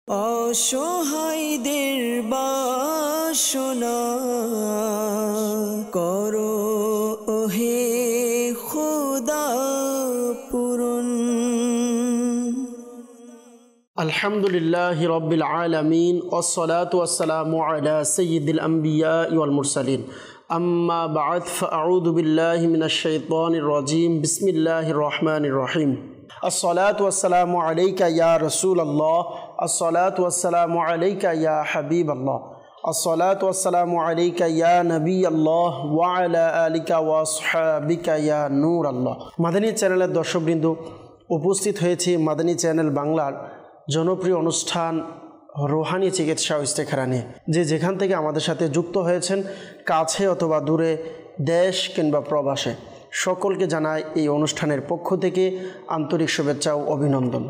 অসহায়দের বাসনা করো ওহে খোদা পূরণ। আলহামদুলিল্লাহি রাব্বিল আলামিন ওয়াসসালাতু ওয়াসসালামু আলা সাইয়্যিদিল আমবিয়া ওয়াল মুরসালিন আম্মা বা'দ ফাআউযু বিল্লাহি মিনাশ শাইতানির রাজীম বিসমিল্লাহির রহমানির রহিম। আসসালাতু ওয়াসসালামু আলাইকা ইয়া রাসূলুল্লাহ, আসসালাতু ওয়াসসালামু আলাইকা ইয়া হাবিবাল্লাহ, আসসালাতু ওয়াসসালামু আলাইকা ইয়া নবিয়াল্লাহ ওয়া আলা আলিকা ওয়া আসহাবিকা ইয়া নূরাল্লাহ। মাদানী চ্যানেলের দর্শকবৃন্দ, উপস্থিত হয়েছি মাদানী চ্যানেল বাংলার জনপ্রিয় অনুষ্ঠান রুহানি চিকিৎসা ও ইস্তেখারা নিয়ে। যেখান থেকে আমাদের সাথে যুক্ত হয়েছেন, কাছে অথবা দূরে, দেশ কিংবা প্রবাসে, সকলকে জানাই এই অনুষ্ঠানের পক্ষ থেকে আন্তরিক শুভেচ্ছা ও অভিনন্দন।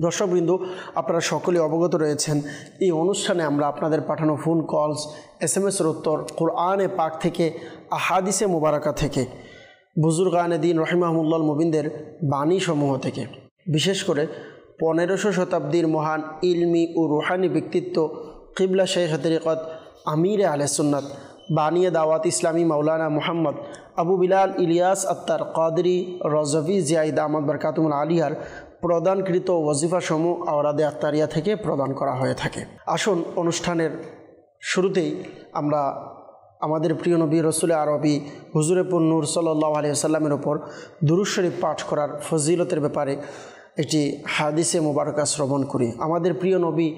দর্শকবৃন্দ, আপনারা সকলে অবগত রয়েছেন, এই অনুষ্ঠানে আমরা আপনাদের পাঠানো ফোন কলস, SMS-এর উত্তর, কোরআনে পাক থেকে, আহাদিসে মুবারাকা থেকে, বুজুর্গানে দ্বীন রহিমাহুল্লাহ মুবিনদের বাণী সমূহ থেকে, বিশেষ করে 1500 শতাব্দীর মহান ইলমি ও রুহানি ব্যক্তিত্ব কিবলা শাইখ তরিকত আমির আহলে সুন্নাত বানিয়ে দাওয়াত ইসলামী মাওলানা মুহাম্মদ আবু বিলাল ইলিয়াস আত্তার কাদরি রজভি জিয়াইদ আহমদ বরকাতুল আলিয়ার প্রদানকৃত ওয়াজিফা সমূহ আওরাদে আত্তারিয়া থেকে প্রদান করা হয়ে থাকে। আসুন, অনুষ্ঠানের শুরুতেই আমরা আমাদের প্রিয় নবী রসুল আরবি হুজুরে নূর সাল্লাল্লাহু আলাইহি ওয়াসাল্লামের ওপর দুরূদ শরীফ পাঠ করার ফজিলতের ব্যাপারে একটি হাদিসে মুবারকা শ্রবণ করি। আমাদের প্রিয় নবী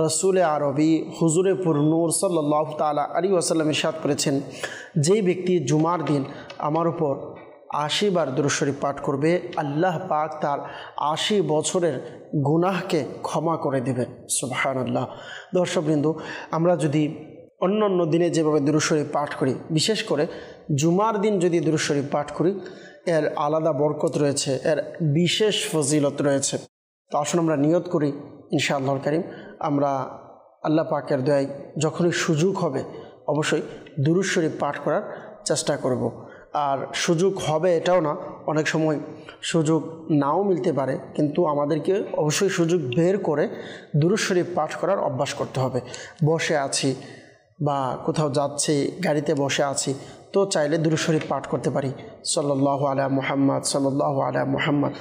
রসুল আরবি হুজুরে নূর সাল্লাল্লাহু তাআলা আলাইহি ওয়াসাল্লাম ইরশাদ করেছেন, যেই ব্যক্তি জুমার দিন আমার উপর 80 বার দুরূদ শরীফ পাঠ করবে, আল্লাহ পাক তার 80 বছরের গুনাহকে ক্ষমা করে দেবেন। সুবহানাল্লাহ। দর্শকবৃন্দ, আমরা যদি অন্য দিনে যেভাবে দুরূদ শরীফ পাঠ করি, বিশেষ করে জুমার দিন যদি দুরূদ শরীফ পাঠ করি, এর আলাদা বরকত রয়েছে, এর বিশেষ ফজিলত রয়েছে। তো আসুন আমরা নিয়ত করি, ইনশাআল্লাহ কারীম আমরা আল্লাহ পাকের দয়ায় যখনই সুযোগ হবে অবশ্যই দুরূদ শরীফ পাঠ করার চেষ্টা করব। আর সুযোগ হবে এটাও না, অনেক সময় সুযোগ নাও মিলতে পারে, কিন্তু আমাদেরকে অবশ্যই সুযোগ বের করে দুরূদ শরীফ পাঠ করার অভ্যাস করতে হবে। বসে আছি বা কোথাও যাচ্ছি, গাড়িতে বসে আছি, তো চাইলে দুরূদ শরীফ পাঠ করতে পারি, সাল্লাল্লাহু আলা মুহাম্মদ সাল্লাল্লাহু আলা মুহাম্মদ।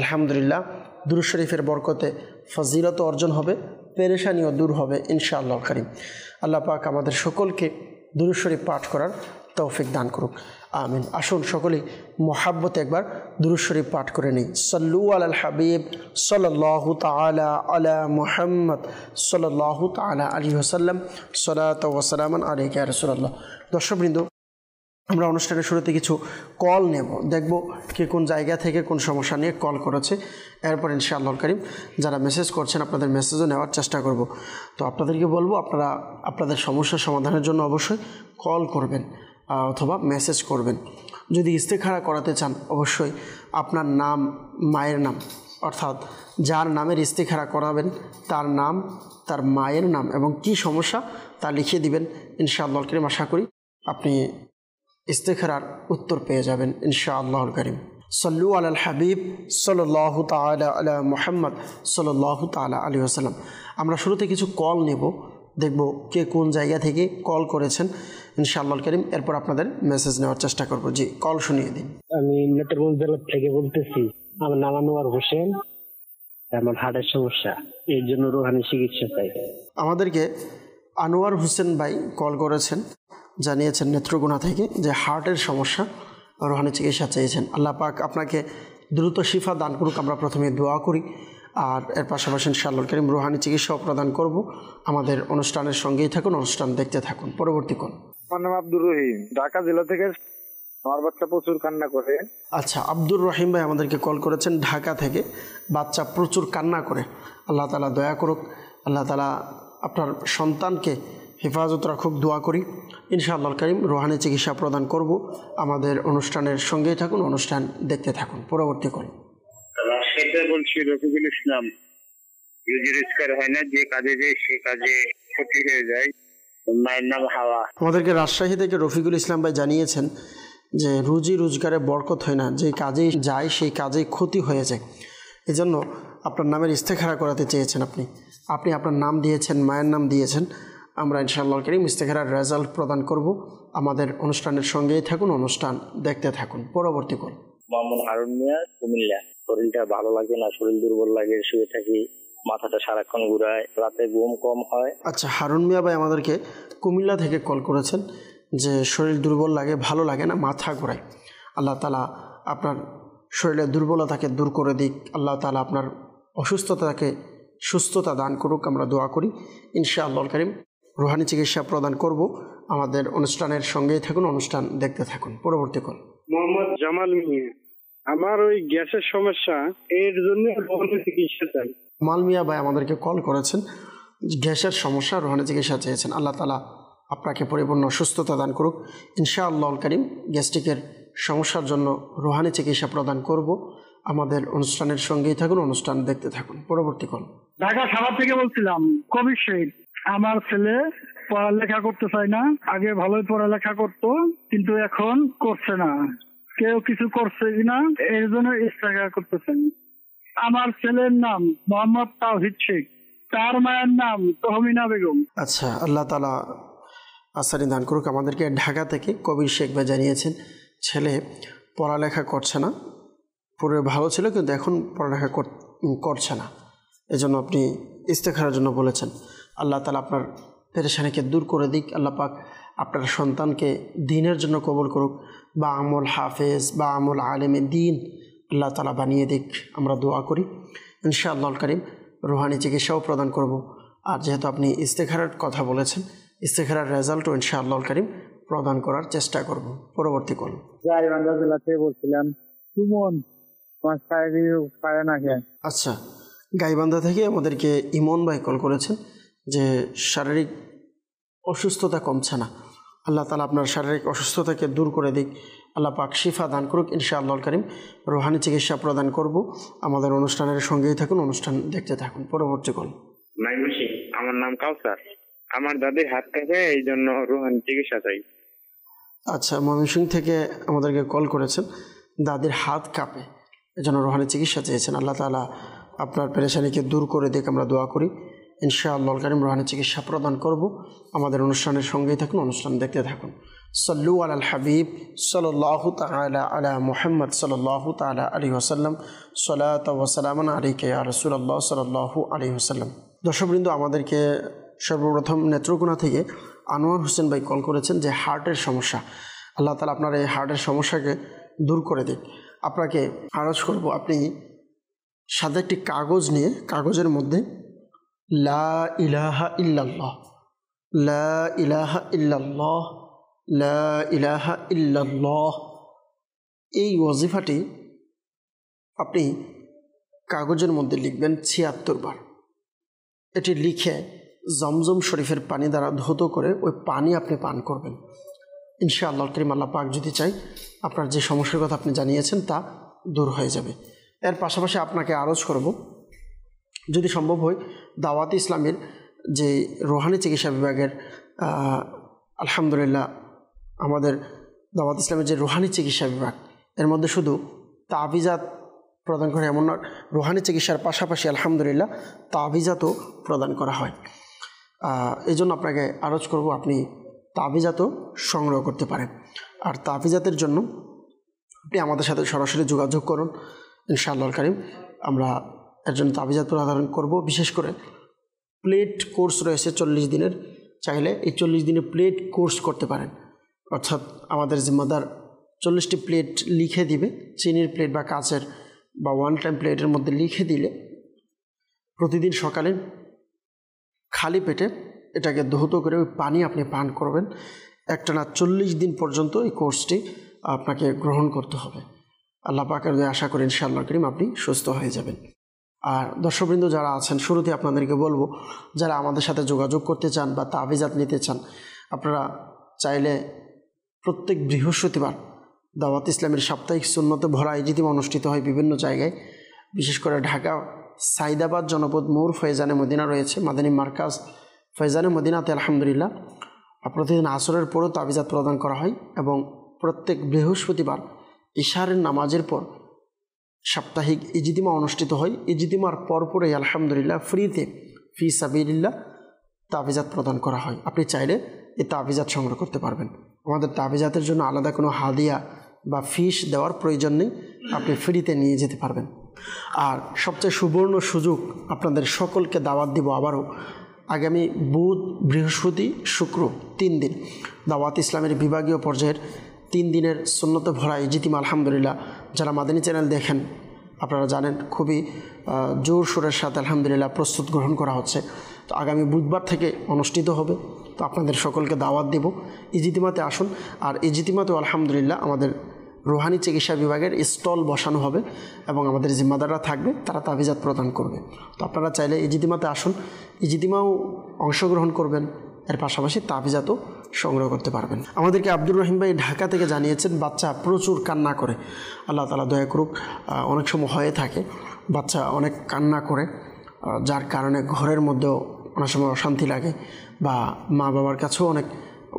আলহামদুলিল্লাহ, দুরূদ শরীফের বরকতে ফজিলত অর্জন হবে, পেরেশানিও দূর হবে ইনশাআল্লাহ কারীম। আল্লাহ পাক আমাদের সকলকে দুরূদ শরীফ পাঠ করার তৌফিক দান করুক, আমিন। আসুন সকলেই মোহাব্বতে একবার দুরূদ শরীফ পাঠ করে নিই। সাল্লু আলাল হাবিব সাল্লাল্লাহু তাআলা আলা মুহাম্মদ সাল্লাল্লাহু তাআলা আলাইহি ওয়াসাল্লাম, সালাতু ওয়া সালামান আলাইকা ইয়া রাসূলুল্লাহ। দর্শকবৃন্দ, আমরা অনুষ্ঠানের শুরুতে কিছু কল নেব, দেখব কে কোন জায়গা থেকে কোন সমস্যা নিয়ে কল করেছে। এরপর ইনশাআল্লাহ কারীম যারা মেসেজ করছেন, আপনাদের মেসেজও নেওয়ার চেষ্টা করব। তো আপনাদেরকে বলবো, আপনারা আপনাদের সমস্যার সমাধানের জন্য অবশ্যই কল করবেন অথবা মেসেজ করবেন। যদি ইস্তেখারা করাতে চান, অবশ্যই আপনার নাম, মায়ের নাম, অর্থাৎ যার নামের ইস্তেখারা করাবেন তার নাম, তার মায়ের নাম এবং কি সমস্যা তা লিখিয়ে দিবেন। ইনশাআল্লাহ কারীম আশা করি আপনি ইস্তেখারার উত্তর পেয়ে যাবেন ইনশাআল্লাহুল কারীম। সাল্লু আলাল হাবিব সাল্লাল্লাহু তাআলা আলা মুহাম্মদ সাল্লাল্লাহু তাআলা আলাইহি ওয়াসাল্লাম। আমরা শুরুতে কিছু কল নেব, দেখব কে কোন জায়গা থেকে কল করেছেন ইনশাআল্লাহুল কারীম। এরপর আপনাদের মেসেজ নেওয়ার চেষ্টা করব। জি, কল শুনিয়ে দিন। আমি নেত্রকোনা জেলা থেকে বলতেছি। আমার নাম আনোয়ার হোসেন, আমার হার্টের সমস্যা, এর জন্য রুহানি চিকিৎসা চাই। আমাদেরকে আনোয়ার হোসেন ভাই কল করেছেন, জানিয়েছেন নেত্রকোনা থেকে যে হার্টের সমস্যা, রুহানি চিকিৎসা চেয়েছেন। আল্লাহ পাক আপনাকে দ্রুত শিফা দান করুক, আমরা প্রথমে দোয়া করি। আর এর পাশাপাশি ইনশাআল্লাহ কারীম রুহানি চিকিৎসাও প্রদান করব। আমাদের অনুষ্ঠানের সঙ্গেই থাকুন, অনুষ্ঠান দেখতে থাকুন। পরবর্তী কল। আমার নাম আব্দুর রহিম, ঢাকা জেলা থেকে। আমার বাচ্চা প্রচুর কান্না করে। আচ্ছা, আব্দুর রহিম ভাই আমাদেরকে কল করেছেন ঢাকা থেকে, বাচ্চা প্রচুর কান্না করে। আল্লাহ তাআলা দয়া করুক, আল্লাহ তাআলা আপনার সন্তানকে হেফাজত রাখুক, দোয়া করি। ইনশাআল্লাহ কারীম রুহানি চিকিৎসা প্রদান করব। আমাদের অনুষ্ঠানের সঙ্গেই থাকুন, অনুষ্ঠান দেখতে থাকুন। পরবর্তী কল। রাজশাহীতে বলছি, রফিকুল ইসলাম। রুজি রোজগার হয় না, যে কাজে যায় সে কাজে ক্ষতি হয়ে যায়। মায়ের নাম হাওয়া। আমাদেরকে রাজশাহী থেকে রফিকুল ইসলাম ভাই জানিয়েছেন যে রুজি রোজগারে বরকত হয় না, যে কাজেই যায় সেই কাজেই ক্ষতি হয়ে যায়। এজন্য আপনার নামের ইস্তেখারা করাতে চেয়েছেন আপনি। আপনি আপনার নাম দিয়েছেন, মায়ের নাম দিয়েছেন। আমরা ইনশাআল্লাহ কারীম ইস্তেখারার রেজাল্ট প্রদান করব। আমাদের অনুষ্ঠানের সঙ্গেই থাকুন, অনুষ্ঠান দেখতে থাকুন। পরবর্তী কল। মোহাম্মদ হারুন মিয়া, কুমিল্লা। শরীরটা ভালো লাগে না, শরীর দুর্বল লাগে, শুয়ে থাকি, মাথাটা সারাক্ষণ ঘুরায়, রাতে ঘুম কম হয়। আচ্ছা, হারুন মিয়া ভাই আমাদেরকে কুমিল্লা থেকে কল করেছেন যে শরীর দুর্বল লাগে, ভালো লাগে না, মাথা ঘোরায়। আল্লাহ তাআলা আপনার শরীরের দুর্বলতাকে দূর করে দিক। আল্লাহ তাআলা আপনার অসুস্থতাকে সুস্থতা দান করুক, আমরা দোয়া করি। ইনশাআল্লাহ কারীম রুহানি চিকিৎসা প্রদান করব। আমাদের অনুষ্ঠানের সঙ্গেই থাকুন, অনুষ্ঠান দেখতে থাকুন। পরবর্তী কল। মোহাম্মদ জামাল মিয়া, আমার ওই গ্যাসের সমস্যা, এর জন্য চিকিৎসা চাই। মাল মিয়া ভাই আমাদেরকে কল করেছেন, গ্যাসের সমস্যা, রুহানি চিকিৎসা চেয়েছেন। আল্লাহ তাআলা আপনাকে পরিপূর্ণ সুস্থতা দান করুক। ইনশাআল্লাহ কারীম গ্যাস্ট্রিকের সমস্যার জন্য রুহানি চিকিৎসা প্রদান করব। আমাদের অনুষ্ঠানের সঙ্গেই থাকুন, অনুষ্ঠান দেখতে থাকুন। পরবর্তী কল। ঢাকা সাভার থেকে বলছিলাম, কবির শেখ। আমার ছেলে পড়ালেখা করতে চায় না, আগে ভালোই পড়ালেখা করতো, কিন্তু এখন করছে না। কেউ কিছু করছে কিনা এর জন্য ইস্তেখারা করতেছেন। আমার ছেলের নাম মোহাম্মদ তাওহিদ শেখ, তার মায়ের নাম তহমিনা বেগম। আচ্ছা, আল্লাহ তাআলা আসানি দান করুক। আমাদেরকে ঢাকা থেকে কবির শেখ ভাই জানিয়েছেন ছেলে পড়ালেখা করছে না, পূর্বে ভালো ছিল কিন্তু এখন পড়ালেখা করছে না, এজন্য আপনি ইস্তেখারার জন্য বলেছেন। আল্লাহ তাআলা আপনার পেরেশানিকে দূর করে দিক। আল্লাহ পাক আপনার সন্তানকে দ্বীনের জন্য কবুল করুক, বা আমল হাফেজ বা আমল আলেমে দ্বীন আল্লাহ তাআলা বানিয়ে দিক, আমরা দোয়া করি। ইনশাআল্লাহ কারীম রুহানি চিকিৎসাও প্রদান করব। আর যেহেতু আপনি ইস্তেখারার কথা বলেছেন, ইস্তেখারার রেজাল্টও ইনশাআল্লাহ কারীম প্রদান করার চেষ্টা করব। পরবর্তী কল। গাইবান্ধা জেলা থেকে বলছিলাম, সুমন। আচ্ছা, গাইবান্ধা থেকে আমাদেরকে ইমন ভাই কল করেছেন যে শারীরিক অসুস্থতা কমছে না। আল্লাহ তাআলা আপনার শারীরিক অসুস্থতাকে দূর করে দিক। আল্লাহ পাক শিফা দান করুক। ইনশাআল্লাহ কারীম রুহানি চিকিৎসা প্রদান করব। আমাদের অনুষ্ঠানের সঙ্গেই থাকুন, অনুষ্ঠান দেখতে থাকুন। পরবর্তী কল। আমার নাম কাউসার, আমার দাদির হাত কাঁপে, এই জন্য রুহানি চিকিৎসা চাই। আচ্ছা, ময়মনসিংহ থেকে আমাদেরকে কল করেছেন, দাদির হাত কাঁপে, এজন্য রুহানি চিকিৎসা চেয়েছেন। আল্লাহ তাআলা আপনার পেরেশানিকে দূর করে দিক, আমরা দোয়া করি। ইনশাআল্লাহ কারীম রুহানি চিকিৎসা প্রদান করব। আমাদের অনুষ্ঠানের সঙ্গেই থাকুন, অনুষ্ঠান দেখতে থাকুন। সাল্লু আলাল হাবিব সাল্লাল্লাহু তাআলা আলা মুহাম্মদ সাল্লাল্লাহু তাআলা আলাইহি ওয়াসাল্লাম, সালাতু ওয়া সালামান আলাইকা ইয়া রাসূলুল্লাহ সাল্লাল্লাহু আলাইহি ওয়াসাল্লাম। দর্শকবৃন্দ, আমাদেরকে সর্বপ্রথম নেত্রকোনা থেকে আনোয়ার হোসেন ভাই কল করেছেন যে হার্টের সমস্যা। আল্লাহ তাআলা আপনার এই হার্টের সমস্যাকে দূর করে দিক। আপনাকে আরজ করব, আপনি সাদা একটি কাগজ নিয়ে কাগজের মধ্যে লা ইলাহা ইল্লাল্লাহ, লা ইলাহা ইল্লাল্লাহ, লা ইলাহা ইল্লাল্লাহ, এই ওয়াজিফাটি আপনি কাগজের মধ্যে লিখবেন ৭৬ বার। এটি লিখে জমজম শরীফের পানি দ্বারা ধৌত করে ওই পানি আপনি পান করবেন। ইনশাআল্লাহ কারীম আল্লাহ পাক যদি চাই আপনার যে সমস্যার কথা আপনি জানিয়েছেন তা দূর হয়ে যাবে। এর পাশাপাশি আপনাকে আরজ করব, যদি সম্ভব হয় দাওয়াত ইসলামের যে রুহানি চিকিৎসা বিভাগের আলহামদুলিল্লাহ আমাদের দাওয়াত ইসলামের যে রুহানি চিকিৎসা বিভাগ, এর মধ্যে শুধু তাবিজাত প্রদান করে এমন না, রুহানি চিকিৎসার পাশাপাশি আলহামদুলিল্লাহ তাবিজাতও প্রদান করা হয়। এই জন্য আপনাকে আরজ করব আপনি তাবিজাতও সংগ্রহ করতে পারেন। আর তাবিজাতের জন্য আপনি আমাদের সাথে সরাসরি যোগাযোগ করুন। ইনশাআল্লাহ কারীম আমরা এর জন্য তাবিজাত প্রদান করব। বিশেষ করে প্লেট কোর্স রয়েছে 40 দিনের, চাইলে এই 40 দিনে প্লেট কোর্স করতে পারেন। অর্থাৎ আমাদের জিম্মাদার 40টি প্লেট লিখে দিবে, চিনির প্লেট বা কাচের বা ওয়ান টাইম প্লেটের মধ্যে লিখে দিলে প্রতিদিন সকালে খালি পেটে এটাকে ধৌত করে ওই পানি আপনি পান করবেন। একটানা 40 দিন পর্যন্ত এই কোর্সটি আপনাকে গ্রহণ করতে হবে। আল্লাহ পাকের দয়ায় আশা করি ইনশাআল্লাহ কারীম আপনি সুস্থ হয়ে যাবেন। আর দর্শকবৃন্দ যারা আছেন, শুরুতে আপনাদেরকে বলবো, যারা আমাদের সাথে যোগাযোগ করতে চান বা তাবিজাত নিতে চান, আপনারা চাইলে প্রত্যেক বৃহস্পতিবার দাওয়াত ইসলামের সাপ্তাহিক সুন্নতে ভরা ইজতিমা অনুষ্ঠিত হয় বিভিন্ন জায়গায়। বিশেষ করে ঢাকা সাইদাবাদ জনপদ মোড় ফয়জানে মদিনা রয়েছে, মাদানী মার্কাজ ফয়জানে মদিনাতে আলহামদুলিল্লাহ প্রতিদিন আসরের পরও তাবিজাত প্রদান করা হয়। এবং প্রত্যেক বৃহস্পতিবার ইশারের নামাজের পর সাপ্তাহিক ইজতিমা অনুষ্ঠিত হয়। ইজতিমার পরপরই আলহামদুলিল্লাহ ফি সাবিলিল্লাহ তাবিজাত প্রদান করা হয়। আপনি চাইলে এই তাবিজাত সংগ্রহ করতে পারবেন। আমাদের তাবিজাতের জন্য আলাদা কোনো হাদিয়া বা ফিস দেওয়ার প্রয়োজন নেই, আপনি ফ্রিতে নিয়ে যেতে পারবেন। আর সবচেয়ে সুবর্ণ সুযোগ, আপনাদের সকলকে দাওয়াত দিব আবারও আগামী বুধ, বৃহস্পতি, শুক্র 3 দিন দাওয়াত ইসলামের বিভাগীয় পর্যায়ের 3 দিনের সুন্নতে ভরা ইজতিমা। আলহামদুলিল্লাহ, যারা মাদানী চ্যানেল দেখেন আপনারা জানেন খুবই জোর সোরের সাথে আলহামদুলিল্লাহ প্রস্তুত গ্রহণ করা হচ্ছে। তো আগামী বুধবার থেকে অনুষ্ঠিত হবে। তো আপনাদের সকলকে দাওয়াত দেব, ইজতিমাতে আসুন। আর ইজতিমাতেও আলহামদুলিল্লাহ আমাদের রুহানি চিকিৎসা বিভাগের স্টল বসানো হবে এবং আমাদের জিম্মাদাররা থাকবে, তারা তাবিজাত প্রদান করবে। তো আপনারা চাইলে ইজতিমাতে আসুন, ইজতিমাও অংশগ্রহণ করবেন, এর পাশাপাশি তাবিজাতও সংগ্রহ করতে পারবেন। আমাদেরকে আব্দুর রহিম ভাই ঢাকা থেকে জানিয়েছেন বাচ্চা প্রচুর কান্না করে। আল্লাহ তাআলা দয়া করুক, অনেক সময় হয়ে থাকে বাচ্চা অনেক কান্না করে, যার কারণে ঘরের মধ্যেও অনেক সময় অশান্তি লাগে বা মা বাবার কাছেও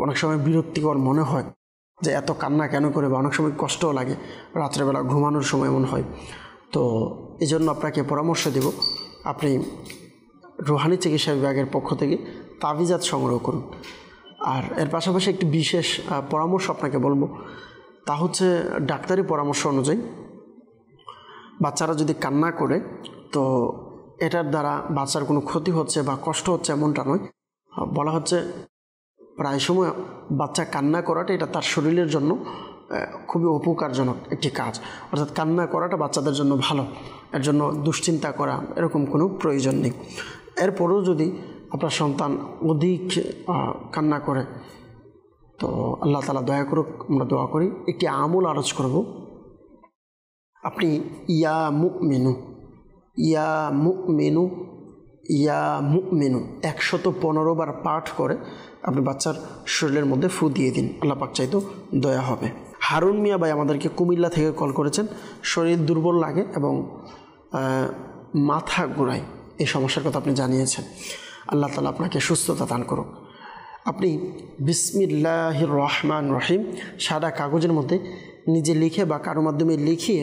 অনেক সময় বিরক্তিকর মনে হয় যে এত কান্না কেন করে, বা অনেক সময় কষ্টও লাগে, রাত্রেবেলা ঘুমানোর সময় এমন হয়। তো এই জন্য আপনাকে পরামর্শ দেব, আপনি রুহানি চিকিৎসা বিভাগের পক্ষ থেকে তাবিজাত সংগ্রহ করুন। আর এর পাশাপাশি একটি বিশেষ পরামর্শ আপনাকে বলবো, তা হচ্ছে ডাক্তারি পরামর্শ অনুযায়ী বাচ্চারা যদি কান্না করে তো এটার দ্বারা বাচ্চার কোনো ক্ষতি হচ্ছে বা কষ্ট হচ্ছে এমনটা নয়। বলা হচ্ছে প্রায় সময় বাচ্চা কান্না করাটা এটা তার শরীরের জন্য খুবই উপকারজনক একটি কাজ, অর্থাৎ কান্না করাটা বাচ্চাদের জন্য ভালো, এর জন্য দুশ্চিন্তা করা এরকম কোনো প্রয়োজন নেই। এরপরেও যদি আপনার সন্তান অধিক কান্না করে তো আল্লাহ তাআলা দয়া করুক, আমরা দোয়া করি। একটি আমল আরজ করব, আপনি ইয়া মুমিনু ইয়া মুমিনু ইয়া মুমিনু 115 বার পাঠ করে আপনি বাচ্চার শরীরের মধ্যে ফু দিয়ে দিন, আল্লাহ পাক চাইতো দয়া হবে। হারুন মিয়া ভাই আমাদেরকে কুমিল্লা থেকে কল করেছেন, শরীর দুর্বল লাগে এবং মাথা ঘোরায়, এই সমস্যার কথা আপনি জানিয়েছেন। আল্লাহ তাআলা আপনাকে সুস্থতা দান করুক। আপনি বিসমিল্লাহির রহমান রহিম সাদা কাগজের মধ্যে নিজে লিখে বা কারো মাধ্যমে লিখিয়ে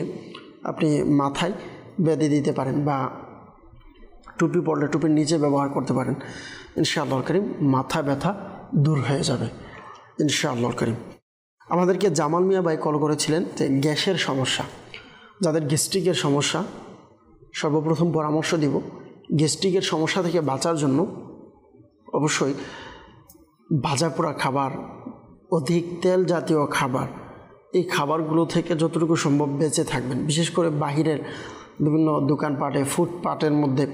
আপনি মাথায় বেঁধে দিতে পারেন, বা টুপি পরলে টুপির নিচে ব্যবহার করতে পারেন। ইনশাআল্লাহ করিম মাথা ব্যথা দূর হয়ে যাবে ইনশাআল্লাহ করিম। আমাদেরকে জামাল মিয়া ভাই কল করেছিলেন যে গ্যাসের সমস্যা, যাদের গ্যাস্ট্রিকের সমস্যা, সর্বপ্রথম পরামর্শ দিব গ্যাস্ট্রিকের সমস্যা থেকে বাঁচার জন্য অবশ্যই ভাজা পোড়া খাবার, অধিক তেল জাতীয় খাবার, এই খাবারগুলো থেকে যতটুকু সম্ভব বেঁচে থাকবেন। বিশেষ করে বাহিরের বিভিন্ন দোকানপাটে, ফুটপাতের মধ্যে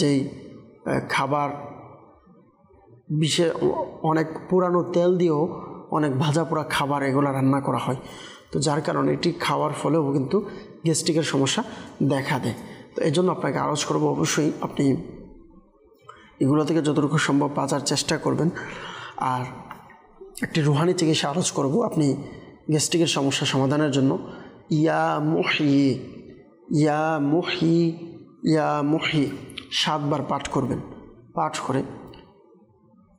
যেই খাবার অনেক পুরানো তেল দিয়েও অনেক ভাজা পোড়া খাবার এগুলো রান্না করা হয়, তো যার কারণে এটি খাওয়ার ফলেও কিন্তু গ্যাস্ট্রিকের সমস্যা দেখা দেয়। তো এই জন্য আপনাকে আরজ করব অবশ্যই আপনি এগুলো থেকে যতটুকু সম্ভব বাঁচার চেষ্টা করবেন। আর একটি রুহানি চিকিৎসা আরজ করব, আপনি গ্যাস্ট্রিকের সমস্যা সমাধানের জন্য ইয়া মুহি ইয়া মুহি ইয়া মুহি 7 বার পাঠ করবেন। পাঠ করে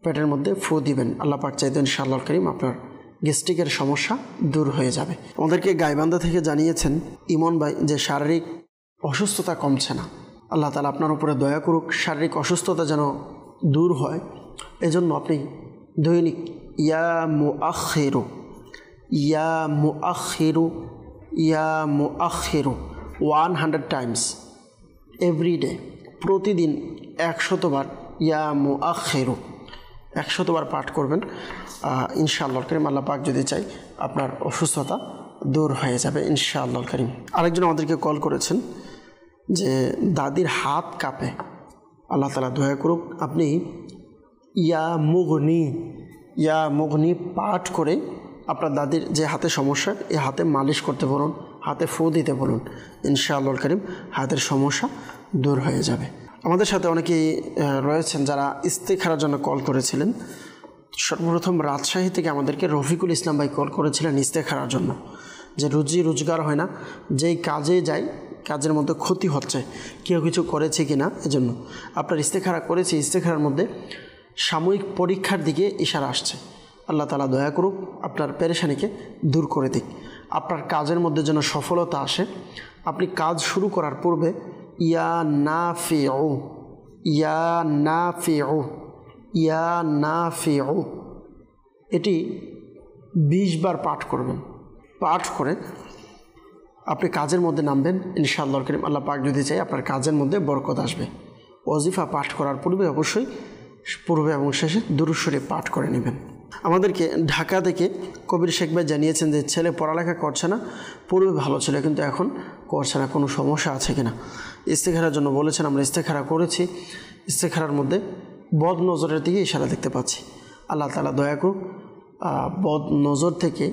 পেটের মধ্যে ফু দিবেন, আল্লাহ পাক চাইতে ইনশাআল্লাহ করিম আপনার গ্যাস্ট্রিকের সমস্যা দূর হয়ে যাবে। আমাদেরকে গাইবান্ধা থেকে জানিয়েছেন ইমন ভাই যে শারীরিক অসুস্থতা কমছে না, আল্লাহ তাআলা আপনার উপরে দয়া করুক, শারীরিক অসুস্থতা যেন দূর হয়। এজন্য আপনি দৈনিক ইয়া মুআখিরু ইয়া মুআখিরু ইয়া মুআখিরু 100 টাইমস এভরি ডে, প্রতিদিন 100 বার ইয়া মুআখিরু 100 বার পাঠ করবেন। ইনশাআল্লাহ করিম আল্লাহ পাক যদি চাই আপনার অসুস্থতা দূর হয়ে যাবে ইনশাআল্লাহ করিম। আরেকজন আমাদেরকে কল করেছেন যে দাদির হাত কাঁপে, আল্লাহ তাআলা দয়া করুক, আপনি ইয়া মুগনি পাঠ করে আপনার দাদির যে হাতে সমস্যা এই হাতে মালিশ করতে বলুন, হাতে ফু দিতে বলুন, ইনশাআল্লাহ করিম হাতের সমস্যা দূর হয়ে যাবে। আমাদের সাথে অনেকেই রয়েছেন যারা ইস্তেখারার জন্য কল করেছিলেন। সর্বপ্রথম রাজশাহী থেকে আমাদেরকে রফিকুল ইসলাম ভাই কল করেছিলেন ইস্তেখারার জন্য, যে রুজি রোজগার হয় না, যেই কাজে যাই কাজের মধ্যে ক্ষতি হচ্ছে, কেউ কিছু করেছে কি না, এজন্য আপনার ইস্তেখারা করেছি। ইস্তেখারার মধ্যে সাময়িক পরীক্ষার দিকে ইশারা আসছে, আল্লাহ তাআলা দয়া করুক আপনার পেরেশানিকে দূর করে দিক, আপনার কাজের মধ্যে যেন সফলতা আসে। আপনি কাজ শুরু করার পূর্বে ইয়া নাফিউ ইয়া নাফিউ, ইয়া নাফিউ, এটি 20 বার পাঠ করবেন। পাঠ করে আপনি কাজের মধ্যে নামবেন ইনশাআল্লাহ কারীম। আল্লাহ পাক যদি চাই আপনার কাজের মধ্যে বরকত আসবে। ওয়াজিফা পাঠ করার পূর্বে অবশ্যই পূর্বে এবং শেষে দুরূদ শরীফ পাঠ করে নেবেন। আমাদেরকে ঢাকা থেকে কবির শেখ ভাই জানিয়েছেন যে ছেলে পড়ালেখা করছে না, পূর্বে ভালো ছিল কিন্তু এখন করছে না, কোনো সমস্যা আছে কিনা। ইস্তেখারার জন্য বলেছেন, আমরা ইস্তেখারা করেছি। ইস্তেখারার মধ্যে বদ নজরের দিকে ইশারা দেখতে পাচ্ছি। আল্লাহ তাআলা দয়া করুক, বদ নজর থেকে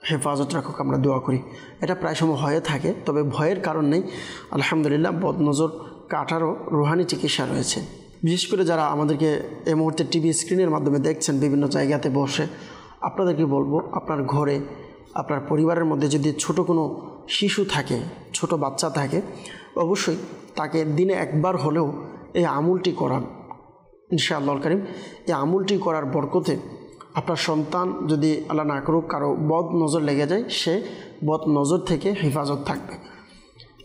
হেফাজত রাখুক, আমরা দোয়া করি। এটা প্রায় সময় হয়ে থাকে, তবে ভয়ের কারণ নেই। আলহামদুলিল্লাহ বদ নজর কাটারও রুহানি চিকিৎসা রয়েছে। বিশেষ করে যারা আমাদেরকে এই মুহূর্তে টিভি স্ক্রিনের মাধ্যমে দেখছেন বিভিন্ন জায়গাতে বসে, আপনাদেরকে বলবো আপনার ঘরে আপনার পরিবারের মধ্যে যদি ছোট কোনো শিশু থাকে, ছোট বাচ্চা থাকে, অবশ্যই তাকে দিনে একবার হলেও এই আমলটি করান ইনশাআল্লাহ কারীম। এই আমলটি করার বরকতে আপনার সন্তান যদি আল্লাহ না করুক কারো বদ নজর লেগে যায়, সে বদ নজর থেকে হেফাজত থাকবে।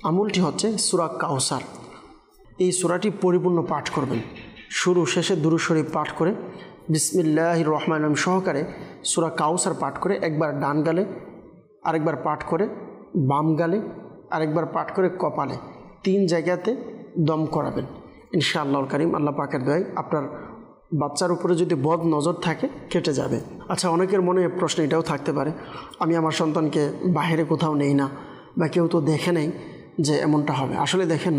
আমলটি হচ্ছে সূরা কাউসার। এই সূরাটি পরিপূর্ণ পাঠ করবেন, শুরু শেষে দুরূদ শরীফ পাঠ করে বিসমিল্লাহির রহমানির রহিম সহকারে সূরা কাউসার পাঠ করে একবার ডান গালে, আরেকবার পাঠ করে বাম গালে, আরেকবার পাঠ করে কপালে, 3 জায়গাতে দম করাবেন ইনশাআল্লাহ কারীম। আল্লাহ পাকের দয়ায় আপনার বাচ্চার উপরে যদি বদ নজর থাকে কেটে যাবে। আচ্ছা, অনেকের মনে প্রশ্ন এটাও থাকতে পারে, আমি আমার সন্তানকে বাইরে কোথাও নেই না বা কেউ তো দেখে নেই যে এমনটা হবে। আসলে দেখেন,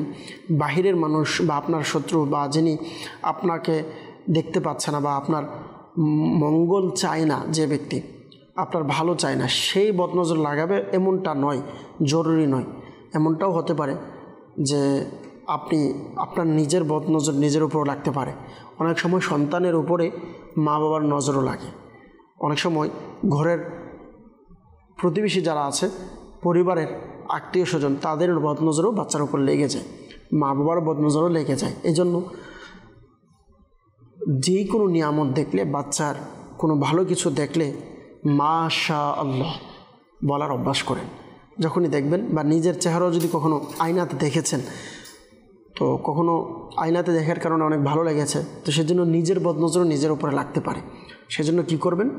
বাহিরের মানুষ বা আপনার শত্রু বা যিনি আপনাকে দেখতে পাচ্ছে না বা আপনার মঙ্গল চায় না, যে ব্যক্তি আপনার ভালো চায় না, সেই বদনজর লাগাবে এমনটা নয়, জরুরি নয়। এমনটাও হতে পারে যে আপনি আপনার নিজের বদনজর নিজের উপরও লাগতে পারে। অনেক সময় সন্তানের উপরে মা বাবার নজরও লাগে। অনেক সময় ঘরের প্রতিবেশী যারা আছে, পরিবারের আত্মীয় স্বজন, তাদের বদনজরও বাচ্চার উপর লেগে যায়, মা বাবার বদনজরও লেগে যায়। এই জন্য যে কোনো নিয়ামত দেখলে, বাচ্চার কোনো ভালো কিছু দেখলে মাশা আল্লাহ বলার অভ্যাস করেন। যখনই দেখবেন, বা নিজের চেহারাও যদি কখনো আয়নাতে দেখেছেন, তো কখনো আয়নাতে দেখার কারণে অনেক ভালো লেগেছে, তো সেজন্য নিজের বদনজরও নিজের উপরে লাগতে পারে। সেজন্য কি করবেন,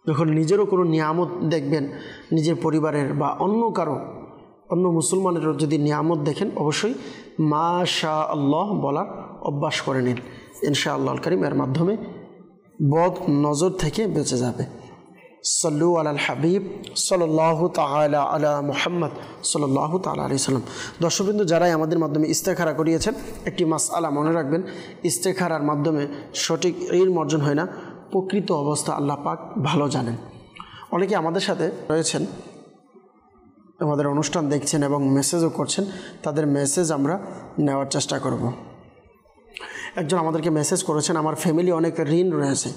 যখন নিজেরও কোনো নিয়ামত দেখবেন, নিজের পরিবারের বা অন্য মুসলমানেরও যদি নিয়ামত দেখেন, অবশ্যই মাশা আল্লাহ বলার অভ্যাস করে নিন ইনশাআল্লাহ কারীম। এর মাধ্যমে বদ নজর থেকে বেঁচে যাবে। সাল্লু আলাল হাবিব সাল্লাল্লাহু তাআলা আলা মুহাম্মদ সাল্লাল্লাহু তাআলা আলাইহি সাল্লাম। দর্শকবৃন্দ, যারাই আমাদের মাধ্যমে ইস্তেখারা করিয়েছেন, একটি মাসআলা মনে রাখবেন, ইস্তেখারার মাধ্যমে সঠিক ইলম অর্জন হয় না, প্রকৃত অবস্থা আল্লাহ পাক ভালো জানেন। অনেকে আমাদের সাথে রয়েছেন, আমাদের অনুষ্ঠান দেখছেন এবং মেসেজও করছেন, তাদের মেসেজ আমরা নেওয়ার চেষ্টা করব। একজন আমাদেরকে মেসেজ করেছেন, আমার ফ্যামিলি অনেক ঋণ রয়েছে,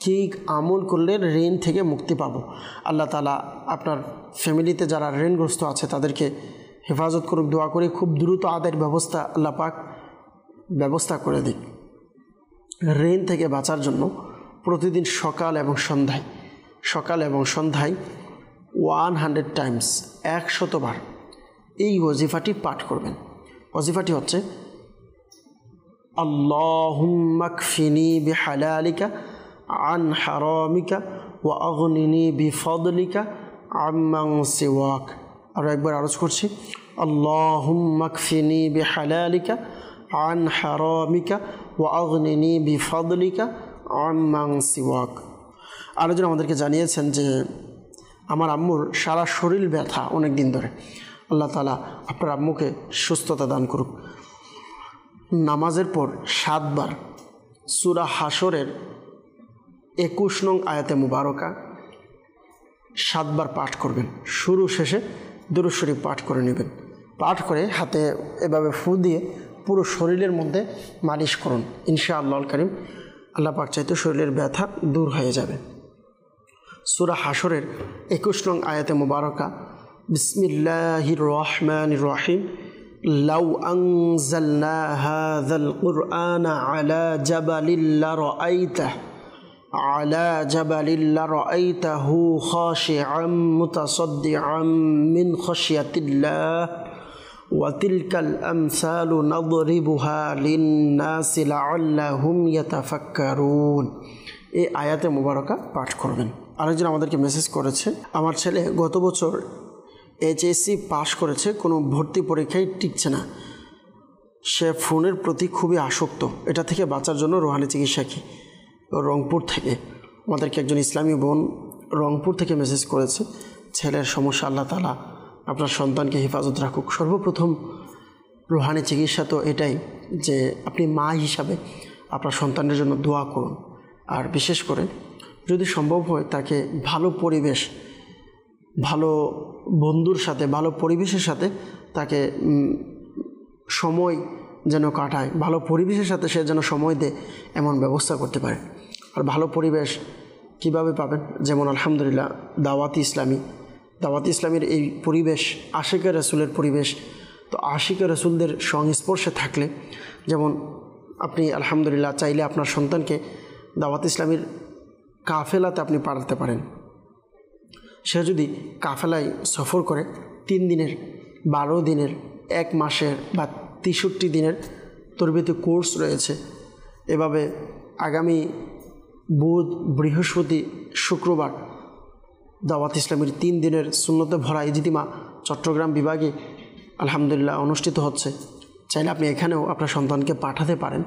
কী আমল করলে ঋণ থেকে মুক্তি পাব? আল্লাহ তাআলা আপনার ফ্যামিলিতে যারা ঋণগ্রস্ত আছে তাদেরকে হেফাজত করুক, দোয়া করি খুব দ্রুত আদায়ের ব্যবস্থা আল্লাহ পাক ব্যবস্থা করে দিক। ঋণ থেকে বাঁচার জন্য প্রতিদিন সকাল এবং সন্ধ্যায় 100 টাইমস 100 বার এই ওয়াজিফাটি পাঠ করবেন। ওয়াজিফাটি হচ্ছে আল্লাহুম্মা কফিনি বিহালালিকা আন হারামিকা ওয়া আগনিনি বিফদলিকা আম্মান সিওয়াক। আর একবার আরজ করছি, আল্লাহুম্মা কফিনি বিহালালিকা আন হারামিকা ওয়া আগনিনি বিফদলিকা আম্মান সিওয়াক। আলোচনা আমাদেরকে জানিয়েছেন যে আমার আম্মুর সারা শরীর ব্যথা অনেক দিন ধরে, আল্লাহ তাআলা আপনার আম্মুকে সুস্থতা দান করুক। নামাজের পর 7 বার সূরা হাশরের 21 নং আয়াতে মুবারকা 7 বার পাঠ করবেন, শুরু শেষে দুরূদ শরীফ পাঠ করে নেবেন। পাঠ করে হাতে এভাবে ফু দিয়ে পুরো শরীরের মধ্যে মালিশ করুন ইনশাআল্লাহ কারীম। আল্লাহ পাক চাইতে শরীরের ব্যথা দূর হয়ে যাবে। সূরা হাশরের 21 নং আয়াতে মুবারকা বিসমিল্লাহির রহমানির রহিম লাউ আনজালনা হাযাল কুরআনা আলা জাবালিন লারাআইতাহু খাশিআম মুতাসাদ্দিআম মিন খাশিয়াতিল্লাহ ওয়াতিলকাল আমসালু নাদরিবুহা লিন্নাসি লাআল্লাহুম ইয়াতাফাক্কারুন। এই আয়াতে মুবারকা পাঠ করবেন। আরেকজন আমাদেরকে মেসেজ করেছে, আমার ছেলে গত বছর এইচএসসি পাশ করেছে, কোনো ভর্তি পরীক্ষায় টিকছে না, সে ফোনের প্রতি খুবই আসক্ত, এটা থেকে বাঁচার জন্য রুহানি চিকিৎসা কি? রংপুর থেকে আমাদেরকে একজন ইসলামী বোন রংপুর থেকে মেসেজ করেছে, ছেলের সমস্যা, আল্লাহ তাআলা আপনার সন্তানকে হেফাজত রাখুক। সর্বপ্রথম রুহানি চিকিৎসা তো এটাই যে আপনি মা হিসাবে আপনার সন্তানের জন্য দোয়া করুন, আর বিশেষ করে যদি সম্ভব হয় তাকে ভালো পরিবেশ, ভালো বন্ধুর সাথে, ভালো পরিবেশের সাথে তাকে সময় যেন কাটায়, ভালো পরিবেশের সাথে সে যেন সময় দেয় এমন ব্যবস্থা করতে পারে। আর ভালো পরিবেশ কিভাবে পাবেন? যেমন আলহামদুলিল্লাহ দাওয়াতি ইসলামীর এই পরিবেশ আশিকে রাসূলের পরিবেশ। তো আশিকে রাসূলদের সংস্পর্শে থাকলে, যেমন আপনি আলহামদুলিল্লাহ চাইলে আপনার সন্তানকে দাওয়াত ইসলামীর কাফেলাতে আপনি পাঠাতে পারেন। সে যদি কাফেলায় সফর করে 3 দিনের, 12 দিনের, 1 মাসের বা 63 দিনের তরবিয়তি কোর্স রয়েছে। এভাবে আগামী বুধ, বৃহস্পতি, শুক্রবার দাওয়াত ইসলামীর 3 দিনের সুন্নতে ভরা ইজতিমা চট্টগ্রাম বিভাগে আলহামদুলিল্লাহ অনুষ্ঠিত হচ্ছে। চাইলে আপনি এখানেও আপনার সন্তানকে পাঠাতে পারেন।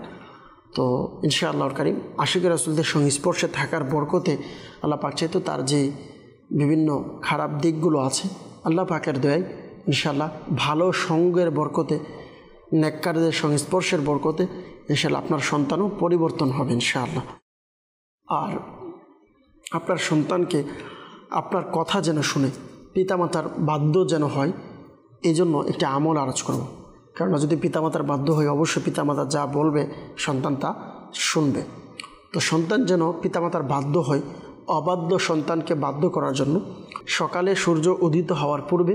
তো ইনশাআল্লাহর কারীম আশিকে রাসূলদের সংস্পর্শে থাকার বরকতে আল্লাহ পাক চাইতো তার যে বিভিন্ন খারাপ দিকগুলো আছে, আল্লাহ পাকের দয়ায় ইনশাআল্লাহ ভালো সঙ্গের বরকতে, নেককারদের সংস্পর্শের বরকতে ইনশাআল্লাহ আপনার সন্তানও পরিবর্তন হবে ইনশাআল্লাহ। আর আপনার সন্তানকে আপনার কথা যেন শুনে, পিতামাতার বাধ্য যেন হয়, এই জন্য একটি আমল আরজ করব। কারণ যদি পিতামাতার বাধ্য হয় অবশ্যই পিতামাতা যা বলবে সন্তান তা শুনবে। তো সন্তান যেন পিতামাতার বাধ্য হয়, অবাধ্য সন্তানকে বাধ্য করার জন্য সকালে সূর্য উদিত হওয়ার পূর্বে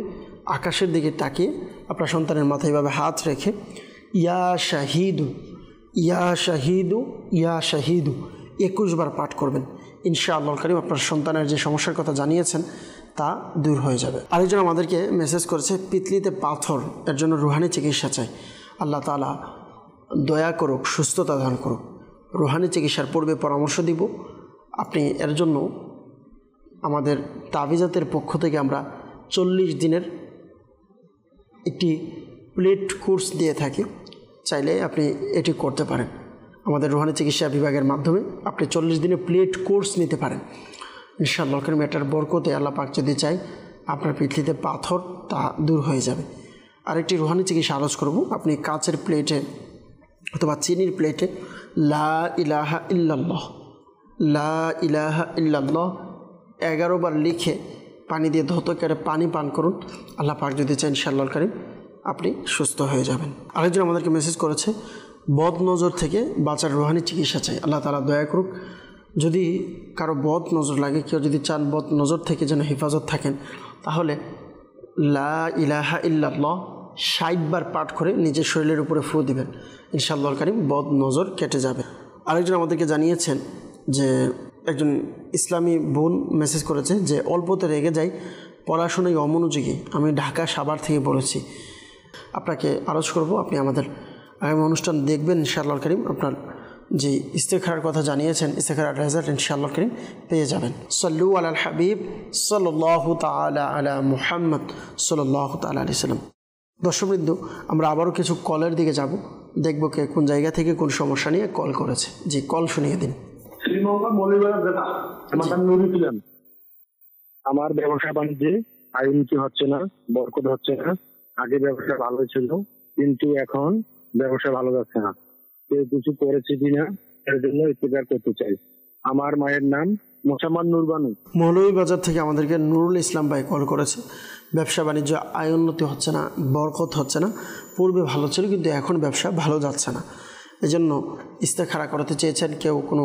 আকাশের দিকে তাকিয়ে আপনার সন্তানের মাথায় এভাবে হাত রেখে ইয়া শাহিদু, ইয়া শাহিদু, ইয়া শাহিদু 21 বার পাঠ করবেন। ইনশাআল্লাহর কারীম আপনার সন্তানের যে সমস্যার কথা জানিয়েছেন তা দূর হয়ে যাবে। আরেকজন আমাদেরকে মেসেজ করেছে, পিতলিতে পাথর, এর জন্য রুহানি চিকিৎসা চাই, আল্লাহ তাআলা দয়া করুক, সুস্থতা দান করুক। রুহানি চিকিৎসার পূর্বে পরামর্শ দিব। আপনি এর জন্য আমাদের তাবিজাতের পক্ষ থেকে আমরা 40 দিনের একটি প্লেট কোর্স দিয়ে থাকি, চাইলে আপনি এটি করতে পারেন। আমাদের রুহানি চিকিৎসা বিভাগের মাধ্যমে আপনি 40 দিনের প্লেট কোর্স নিতে পারেন ইনশাআল্লাহ। কারণ এটার বরকতে আল্লাহ পাক যদি চাই আপনার পিঠলিতে পাথর তা দূর হয়ে যাবে। আরেকটি রুহানি চিকিৎসা আলোচ করব। আপনি কাচের প্লেটে অথবা চিনির প্লেটে লা ইলাহা ইল্লাল্লাহ, লা ইলাহা ইল্লাল্লাহ 11 বার লিখে পানি দিয়ে ধৌত করে পানি পান করুন। আল্লাহ পাক যদি চান ইনশাআল্লাহর কারীম আপনি সুস্থ হয়ে যাবেন। আরেকজন আমাদেরকে মেসেজ করেছে, বদ নজর থেকে বাঁচার রুহানি চিকিৎসা চাই, আল্লাহ তাআলা দয়া করুক। যদি কারো বদ নজর লাগে, কেউ যদি চান বদ নজর থেকে যেন হেফাজত থাকেন, তাহলে লা ইলাহা ইল্লাল্লাহ 60 বার পাঠ করে নিজের শরীরের উপরে ফু দিবেন, ইনশাআল্লাহর কারীম বদ নজর কেটে যাবে। আরেকজন আমাদেরকে জানিয়েছেন যে একজন ইসলামী বোন মেসেজ করেছে যে অল্পতে রেগে যাই, পড়াশোনায় অমনোযোগী, আমি ঢাকা সাভার থেকে বলেছি। আপনাকে আরজ করব আপনি আমাদের আগামী অনুষ্ঠান দেখবেন ইনশাআল্লাহর কারীম। আপনার যে ইস্তেখারার কথা জানিয়েছেন, ইস্তেখারার রেজাল্ট ইনশাআল্লাহর কারীম পেয়ে যাবেন। সাল্লু আলাল হাবিব সাল্লাল্লাহু তাআলা আলা মুহাম্মদ সাল্লাল্লাহু তাআলা আলাইহি সাল্লাম। দর্শকবৃন্দ, আমরা আবারও কিছু কলের দিকে যাব, দেখব কে কোন জায়গা থেকে কোন সমস্যা নিয়ে কল করেছে। জি, কল শুনিয়ে দিন। আমার ব্যবসা বাণিজ্যে আয়ুন্নতি হচ্ছে না, বরকত হচ্ছে না। আগে ব্যবসা ভালো ছিল, কিন্তু এখন ব্যবসা ভালো যাচ্ছে না। কেউ কিছু করেছে কিনা এর জন্য ইত্তেফাক করতে চাই। আমার মায়ের নাম মোসাম্মদ নূর বানু। মৌলভীবাজার থেকে আমাদেরকে নুরুল ইসলাম ভাই কল করেছে। ব্যবসা বাণিজ্য আয়োন্নতি হচ্ছে না, বরকত হচ্ছে না। পূর্বে ভালো ছিল কিন্তু এখন ব্যবসা ভালো যাচ্ছে না। এজন্য ইস্তেখারা করতে চেয়েছেন, কেউ কোনো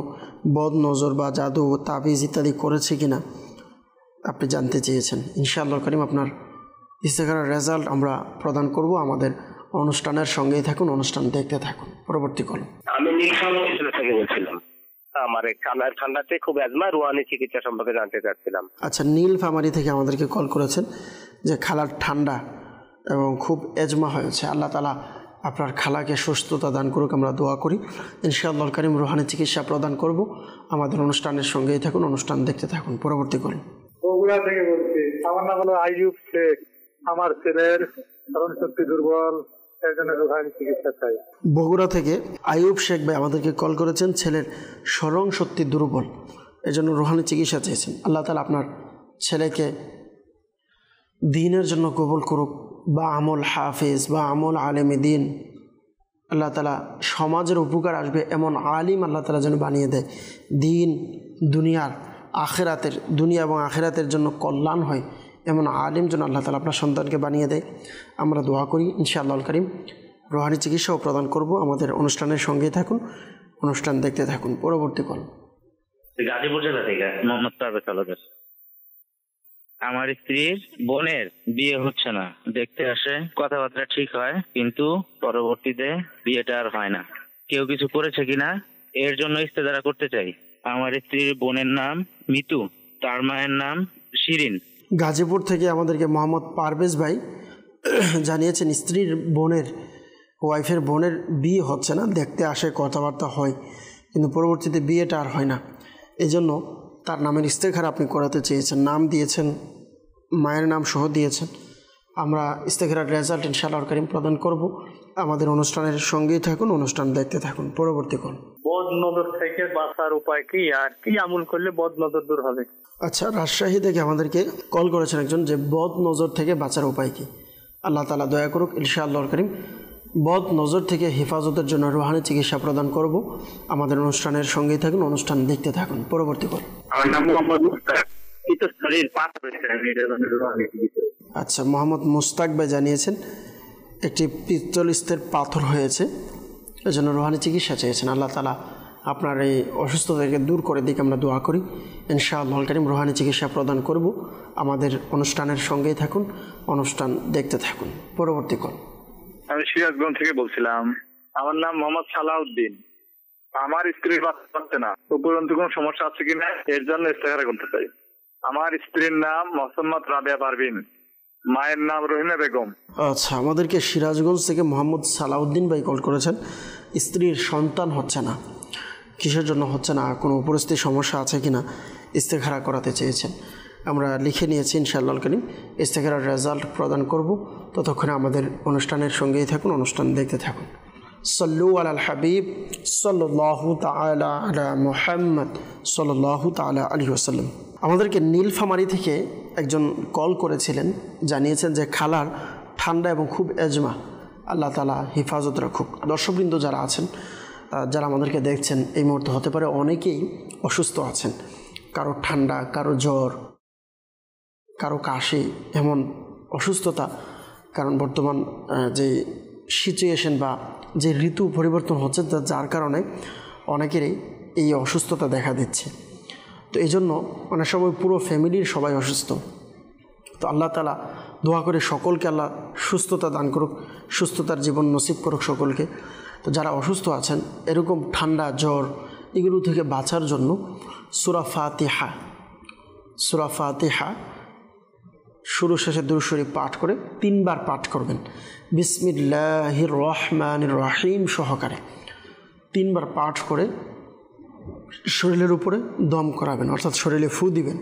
বদ নজর বা জাদু, তাবিজ ইত্যাদি করেছে কিনা আপনি জানতে চেয়েছেন। ইনশাআল্লাহর কারীম আপনার ইস্তেখারার রেজাল্ট আমরা প্রদান করব। আমাদের অনুষ্ঠানের সঙ্গেই থাকুন, অনুষ্ঠান দেখতে থাকুন। পরবর্তী কল। আমি নীলফামারী থেকে বলছিলাম, আমার কালার ঠান্ডাতে খুব অ্যাজমা, রুহানি চিকিৎসা সম্পর্কে জানতে চাচ্ছিলাম। আচ্ছা, নীলফামারী থেকে আমাদেরকে কল করেছেন যে খালার ঠান্ডা, এবং খুব এজমা হয়েছে। আল্লাহ তাআলা আপনার খালাকে সুস্থতা দান করুক, আমরা দোয়া করি। ইনশাআল্লাহ কারীম রুহানি চিকিৎসা প্রদান করব। আমাদের অনুষ্ঠানের সঙ্গেই থাকুন, অনুষ্ঠান দেখতে থাকুন। পরবর্তী কল। বগুড়া থেকে বলছি, আমার নাম হলো আইয়ুব শেখ। আমার ছেলের স্মরণশক্তি দুর্বল, এর জন্য রুহানি চিকিৎসা চাই। বগুড়া থেকে আইয়ুব শেখ ভাই আমাদেরকে কল করেছেন, ছেলের স্মরণ শক্তি দুর্বল, এই জন্য রুহানি চিকিৎসা চেয়েছেন। আল্লাহ তাআলা আপনার ছেলেকে দ্বীনের জন্য কবুল করুক, বা আমল হাফেজ বা আমল আলেমে দ্বীন, আল্লাহ তাআলা সমাজের উপকার আসবে এমন আলিম আল্লাহ তাআলা যেন বানিয়ে দেয়। দ্বীন দুনিয়ার আখেরাতের, দুনিয়া এবং আখেরাতের জন্য কল্যাণ হয় এমন আলিম যেন আল্লাহ তাআলা আপনার সন্তানকে বানিয়ে দেয়। আমরা দোয়া করি। ইনশাআল্লাহ কারীম রুহানি চিকিৎসাও প্রদান করব। আমাদের অনুষ্ঠানের সঙ্গেই থাকুন, অনুষ্ঠান দেখতে থাকুন। পরবর্তী কল। গাজীপুর জেলা থেকে মোহাম্মদ পারভেজ আলমের। আমার স্ত্রীর বোনের বিয়ে হচ্ছে না, দেখতে আসে, কথাবার্তা ঠিক হয়, কিন্তু পরবর্তীতে বিয়েটা আর হয় না। কেউ কিছু করেছে কিনা এর জন্য ইস্তেজারা করতে চাই। আমার স্ত্রীর বোনের নাম মিতু, তার মায়ের নাম শিরিন। গাজীপুর থেকে আমাদেরকে মোহাম্মদ পারভেজ ভাই জানিয়েছেন স্ত্রীর বোনের, ওয়াইফের বোনের বিয়ে হচ্ছে না, দেখতে আসে, কথাবার্তা হয়, কিন্তু পরবর্তীতে বিয়েটা আর হয় না। এই জন্য তার নামের ইস্তেখারা আপনি করাতে চেয়েছেন, নাম দিয়েছেন, মায়ের নাম সহ দিয়েছেন। আমরা ইস্তেখারার রেজাল্ট ইনশাআল্লাহ কারীম প্রদান করব। আমাদের অনুষ্ঠানের সঙ্গেই থাকুন, অনুষ্ঠান দেখতে থাকুন। পরবর্তী কল। বদ নজর থেকে বাঁচার উপায় কি, আর কি আমল করলে বদ নজর দূর হবে? আচ্ছা, রাজশাহী থেকে আমাদেরকে কল করেছেন একজন, যে বদ নজর থেকে বাঁচার উপায় কি। আল্লাহ তাআলা দয়া করুক, ইনশাআল্লাহ কারীম বদ নজর থেকে হেফাজতের জন্য রুহানি চিকিৎসা প্রদান করব। আমাদের অনুষ্ঠানের সঙ্গেই থাকুন, অনুষ্ঠান দেখতে থাকুন। পরবর্তী কল। আমার নাম মোহাম্মদ মুস্তাক। আচ্ছা, মোহাম্মদ মুস্তাক ভাই জানিয়েছেন একটি পিত্তলিস্তের পাথর হয়েছে, এজন্য রুহানি চিকিৎসা চেয়েছেন। আল্লাহ তাআলা আপনার এই অসুস্থতাকে দূর করে দিক, আমরা দোয়া করি। ইনশাআল্লাহ কারীম রুহানি চিকিৎসা প্রদান করব। আমাদের অনুষ্ঠানের সঙ্গেই থাকুন, অনুষ্ঠান দেখতে থাকুন। পরবর্তী কল। আমি সিরাজগঞ্জ থেকে বলছিলাম। আমার নাম মোহাম্মদ সালাউদ্দিন। আমার স্ত্রীর বাচ্চা হচ্ছে না, উপরন্তু কোনো সমস্যা আছে কিনা এর জন্য ইস্তেখারা করতে চাই। আমার স্ত্রীর নাম মোহাম্মদ রাবেয়া পারভিন, মায়ের নাম রহিমা বেগম। আচ্ছা, আমাদেরকে সিরাজগঞ্জ থেকে মোহাম্মদ সালাউদ্দিন ভাই কল করেছেন, স্ত্রীর সন্তান হচ্ছে না, কিসের জন্য হচ্ছে না, কোনো পরিস্থিতি সমস্যা আছে কিনা ইস্তেখারা করাতে চেয়েছেন। আমরা লিখে নিয়েছি, ইনশাআল্লাহ কারীম ইস্তেখারার রেজাল্ট প্রদান করব। ততক্ষণে আমাদের অনুষ্ঠানের সঙ্গেই থাকুন, অনুষ্ঠান দেখতে থাকুন। সল্লু আলাল হাবিব সাল্লাল্লাহু তাআলা আলা মুহাম্মদ সাল্লাল্লাহু তাআলা আলাইহি ওয়াসাল্লাম। আমাদেরকে নীলফামারী থেকে একজন কল করেছিলেন, জানিয়েছেন যে খালার ঠান্ডা এবং খুব এজমা, আল্লাহ তাআলা হেফাজত রাখুক। দর্শকবৃন্দ যারা আছেন, যারা আমাদেরকে দেখছেন, এই মুহূর্তে হতে পারে অনেকেই অসুস্থ আছেন, কারো ঠান্ডা, কারো জ্বর, কারো কাশি, এমন অসুস্থতা। কারণ বর্তমান যে সিচুয়েশন বা যে ঋতু পরিবর্তন হচ্ছে, যার কারণে অনেকেরই এই অসুস্থতা দেখা দিচ্ছে। তো এই জন্য অনেক সময় পুরো ফ্যামিলির সবাই অসুস্থ। তো আল্লাহ তাআলা দোয়া করে সকলকে আল্লাহ সুস্থতা দান করুক, সুস্থতার জীবন নসিব করুক সকলকে। তো যারা অসুস্থ আছেন, এরকম ঠান্ডা, জ্বর, এগুলো থেকে বাঁচার জন্য সূরা ফাতিহা শুরু শেষে দুরূদ শরীফ পাঠ করে 3 বার পাঠ করবেন, বিসমিল্লাহির রহমানির রহিম সহকারে 3 বার পাঠ করে শরীরের উপরে দম করাবেন, অর্থাৎ শরীরে ফু দিবেন,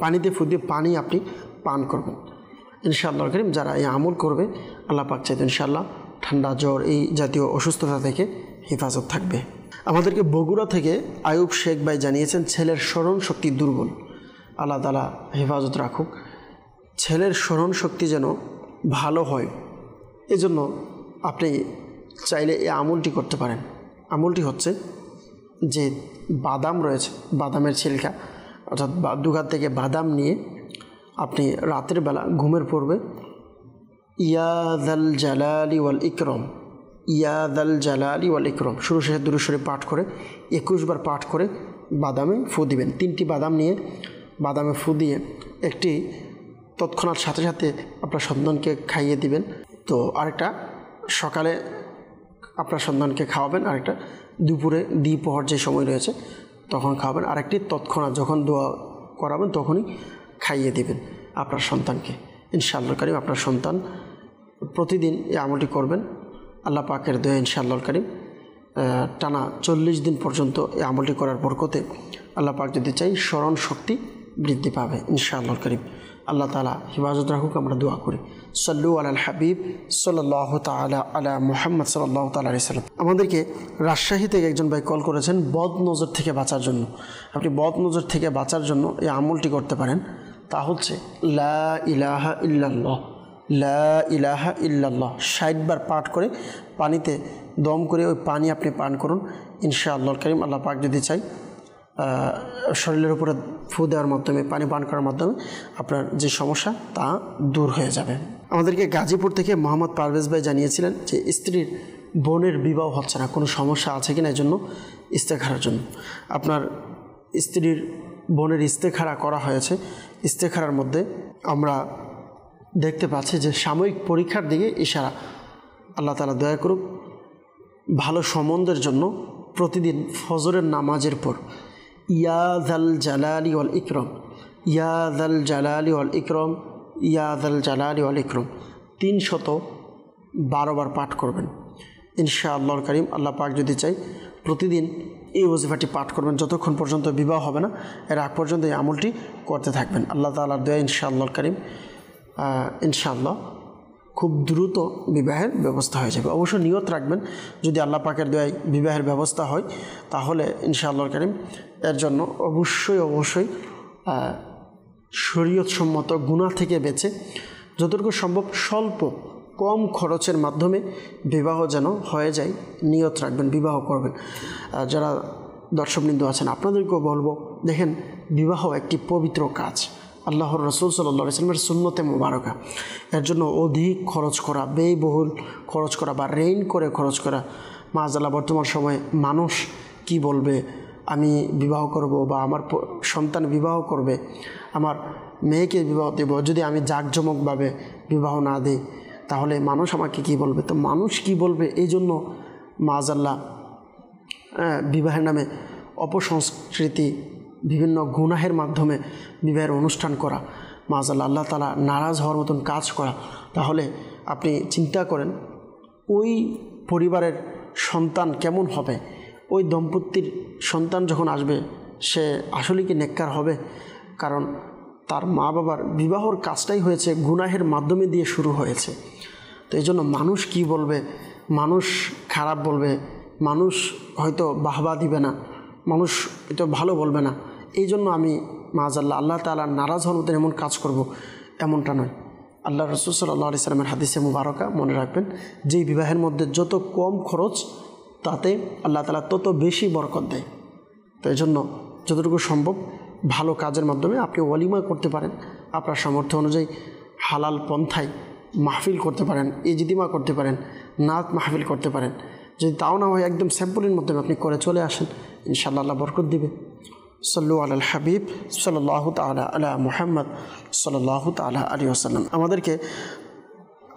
পানিতে ফু দিয়ে পানি আপনি পান করবেন। ইনশাআল্লাহ কারীম যারা এই আমল করবে, আল্লাহ পাক চাইতে ইনশাআল্লাহ ঠান্ডা, জ্বর, এই জাতীয় অসুস্থতা থেকে হেফাজত থাকবে। আমাদেরকে বগুড়া থেকে আইয়ুব শেখ ভাই জানিয়েছেন ছেলের স্মরণ শক্তি দুর্বল, আল্লাহ তাআলা হেফাজত রাখুক। ছেলের স্মরণ শক্তি যেন ভালো হয়, এজন্য আপনি চাইলে এই আমলটি করতে পারেন। আমলটি হচ্ছে যে বাদাম রয়েছে, বাদামের ছিলকা, অর্থাৎ দোকান থেকে বাদাম নিয়ে আপনি রাতের বেলা ঘুমের পূর্বে ইয়া যাল জালালি ওয়াল ইকরাম, ইয়া যাল জালালি ওয়াল ইকরাম শুরু শেষে দুরূদ শরীফ পাঠ করে 21 বার পাঠ করে বাদামে ফু দিবেন। 3টি বাদাম নিয়ে বাদামে ফু দিয়ে একটি তৎক্ষণাৎ সাথে সাথে আপনার সন্তানকে খাইয়ে দিবেন। তো আরেকটা সকালে আপনার সন্তানকে খাওয়াবেন, আরেকটা দুপুরে দ্বিপ্রহর যে সময় রয়েছে তখন খাওয়াবেন, আরেকটি তৎক্ষণাৎ যখন দোয়া করাবেন তখনই খাইয়ে দিবেন আপনার সন্তানকে। ইনশাআল্লাহ কারীম আপনার সন্তান প্রতিদিন এই আমলটি করবেন। আল্লাহ পাকের দয়া ইনশাআল্লাহ কারীম টানা 40 দিন পর্যন্ত এই আমলটি করার বরকতে আল্লাহ পাক যদি চাই স্মরণ শক্তি বৃদ্ধি পাবে ইনশাআল্লাহ কারীম। আল্লাহ তাআলা হিফাজত রাখুক, আমরা দোয়া করি। সাল্লু আলাল হাবিব সাল্লাল্লাহু তাআলা আলা মুহাম্মদ সাল্লাল্লাহু তাআলা আলাইহি সাল্লাম। আমাদেরকে রাজশাহী থেকে একজন ভাই কল করেছেন বদ নজর থেকে বাঁচার জন্য। আপনি বদ নজর থেকে বাঁচার জন্য এই আমলটি করতে পারেন, তা হচ্ছে লা ইলাহা ইল্লাল্লাহ, লা ইলাহা ইল্লাল্লাহ 60 বার পাঠ করে পানিতে দম করে ওই পানি আপনি পান করুন ইনশাআল্লাহ কারীম। আল্লাহ পাক যদি চাই শরীরের উপরে ফু দেওয়ার মাধ্যমে, পানি পান করার মাধ্যমে আপনার যে সমস্যা তা দূর হয়ে যাবে। আমাদেরকে গাজীপুর থেকে মোহাম্মদ পারভেজ ভাই জানিয়েছিলেন যে স্ত্রীর বোনের বিবাহ হচ্ছে না, কোনো সমস্যা আছে কিনা, এর জন্য ইস্তেখারার জন্য। আপনার স্ত্রীর বোনের ইস্তেখারা করা হয়েছে। ইস্তেখারার মধ্যে আমরা দেখতে পাচ্ছি যে সাময়িক পরীক্ষার দিকে ইশারা। আল্লাহ তাআলা দয়া করুক, ভালো সম্বন্ধের জন্য প্রতিদিন ফজরের নামাজের পর ইয়া যাল জালালি ওয়াল ইকরাম, ইয়া যাল জালালি ওয়াল ইকরাম, ইয়া যাল জালালি ওয়াল ইকরাম 312 বার পাঠ করবেন ইনশাআল্লাহর কারীম। আল্লাহ পাক যদি চাই প্রতিদিন এই ওজিফাটি পাঠ করবেন যতক্ষণ পর্যন্ত বিবাহ হবে না, এর আগ পর্যন্ত এই আমলটি করতে থাকবেন। আল্লাহ তাআলার দয়া ইনশাআল্লাহর কারীম ইনশাআল্লাহ খুব দ্রুত বিবাহের ব্যবস্থা হয়ে যাবে। অবশ্য নিয়ত রাখবেন, যদি আল্লাহ পাকের দয়ায় বিবাহের ব্যবস্থা হয় তাহলে ইনশাআল্লাহর কারীম এর জন্য অবশ্যই শরীয়তসম্মত গুনাহ থেকে বেঁচে যতটুকু সম্ভব স্বল্প কম খরচের মাধ্যমে বিবাহ যেন হয়ে যায়, নিয়ত রাখবেন, বিবাহ করবেন। যারা দর্শকবৃন্দ আছেন আপনাদেরকেও বলবো, দেখেন বিবাহ একটি পবিত্র কাজ, আল্লাহর রাসূল সাল্লাল্লাহু আলাইহি ওয়াসাল্লামের সুন্নতে মুবারাকা। এর জন্য অধিক খরচ করা, ব্যয়বহুল খরচ করা বা রেইন করে খরচ করা, মাআযাল্লাহ বর্তমান সময়ে মানুষ কি বলবে, আমি বিবাহ করব বা আমার সন্তান বিবাহ করবে, আমার মেয়েকে বিবাহ দেব, যদি আমি জাঁকজমকভাবে বিবাহ না দিই তাহলে মানুষ আমাকে কি বলবে। তো মানুষ কি বলবে এই জন্য মাআযাল্লাহ বিবাহের নামে অপসংস্কৃতি, বিভিন্ন গুনাহের মাধ্যমে বিবাহের অনুষ্ঠান করা, মাআযাল্লাহ আল্লাহ তাআলা নারাজ হওয়ার মতন কাজ করা। তাহলে আপনি চিন্তা করেন ওই পরিবারের সন্তান কেমন হবে, ওই দম্পতির সন্তান যখন আসবে সে আসলে কি নেককার হবে? কারণ তার মা বাবার বিবাহর কাজটাই হয়েছে গুনাহের মাধ্যমে দিয়ে শুরু হয়েছে। তো এই জন্য মানুষ কি বলবে, মানুষ খারাপ বলবে, মানুষ হয়তো বাহবা দিবে না, মানুষ হয়তো ভালো বলবে না, এই জন্য আমি মাআযাল্লাহ আল্লাহ তাআলা নারাজ হওয়ার মতন এমন কাজ করব, এমনটা নয়। আল্লাহ রাসূল সাল্লাল্লাহু আলাইহি সাল্লামের হাদিসে মুবারকা মনে রাখবেন, যেই বিবাহের মধ্যে যত কম খরচ তাতে আল্লাহ তাআলা তত বেশি বরকত দেয়। তো এই জন্য যতটুকু সম্ভব ভালো কাজের মাধ্যমে আপনি ওয়ালিমা করতে পারেন, আপনার সামর্থ্য অনুযায়ী হালাল পন্থায় মাহফিল করতে পারেন, ইজতিমা করতে পারেন, নাত মাহফিল করতে পারেন। যদি তাও না হয় একদম স্যাম্পলের মাধ্যমে আপনি করে চলে আসেন, ইনশাআল্লাহ আল্লাহ বরকত দিবে। সাল্লু আলাল হাবিব সাল্লাল্লাহু তাআলা আলা মুহাম্মদ সাল্লাল্লাহু তাআলা আলাইহি ওয়াসাল্লাম। আমাদেরকে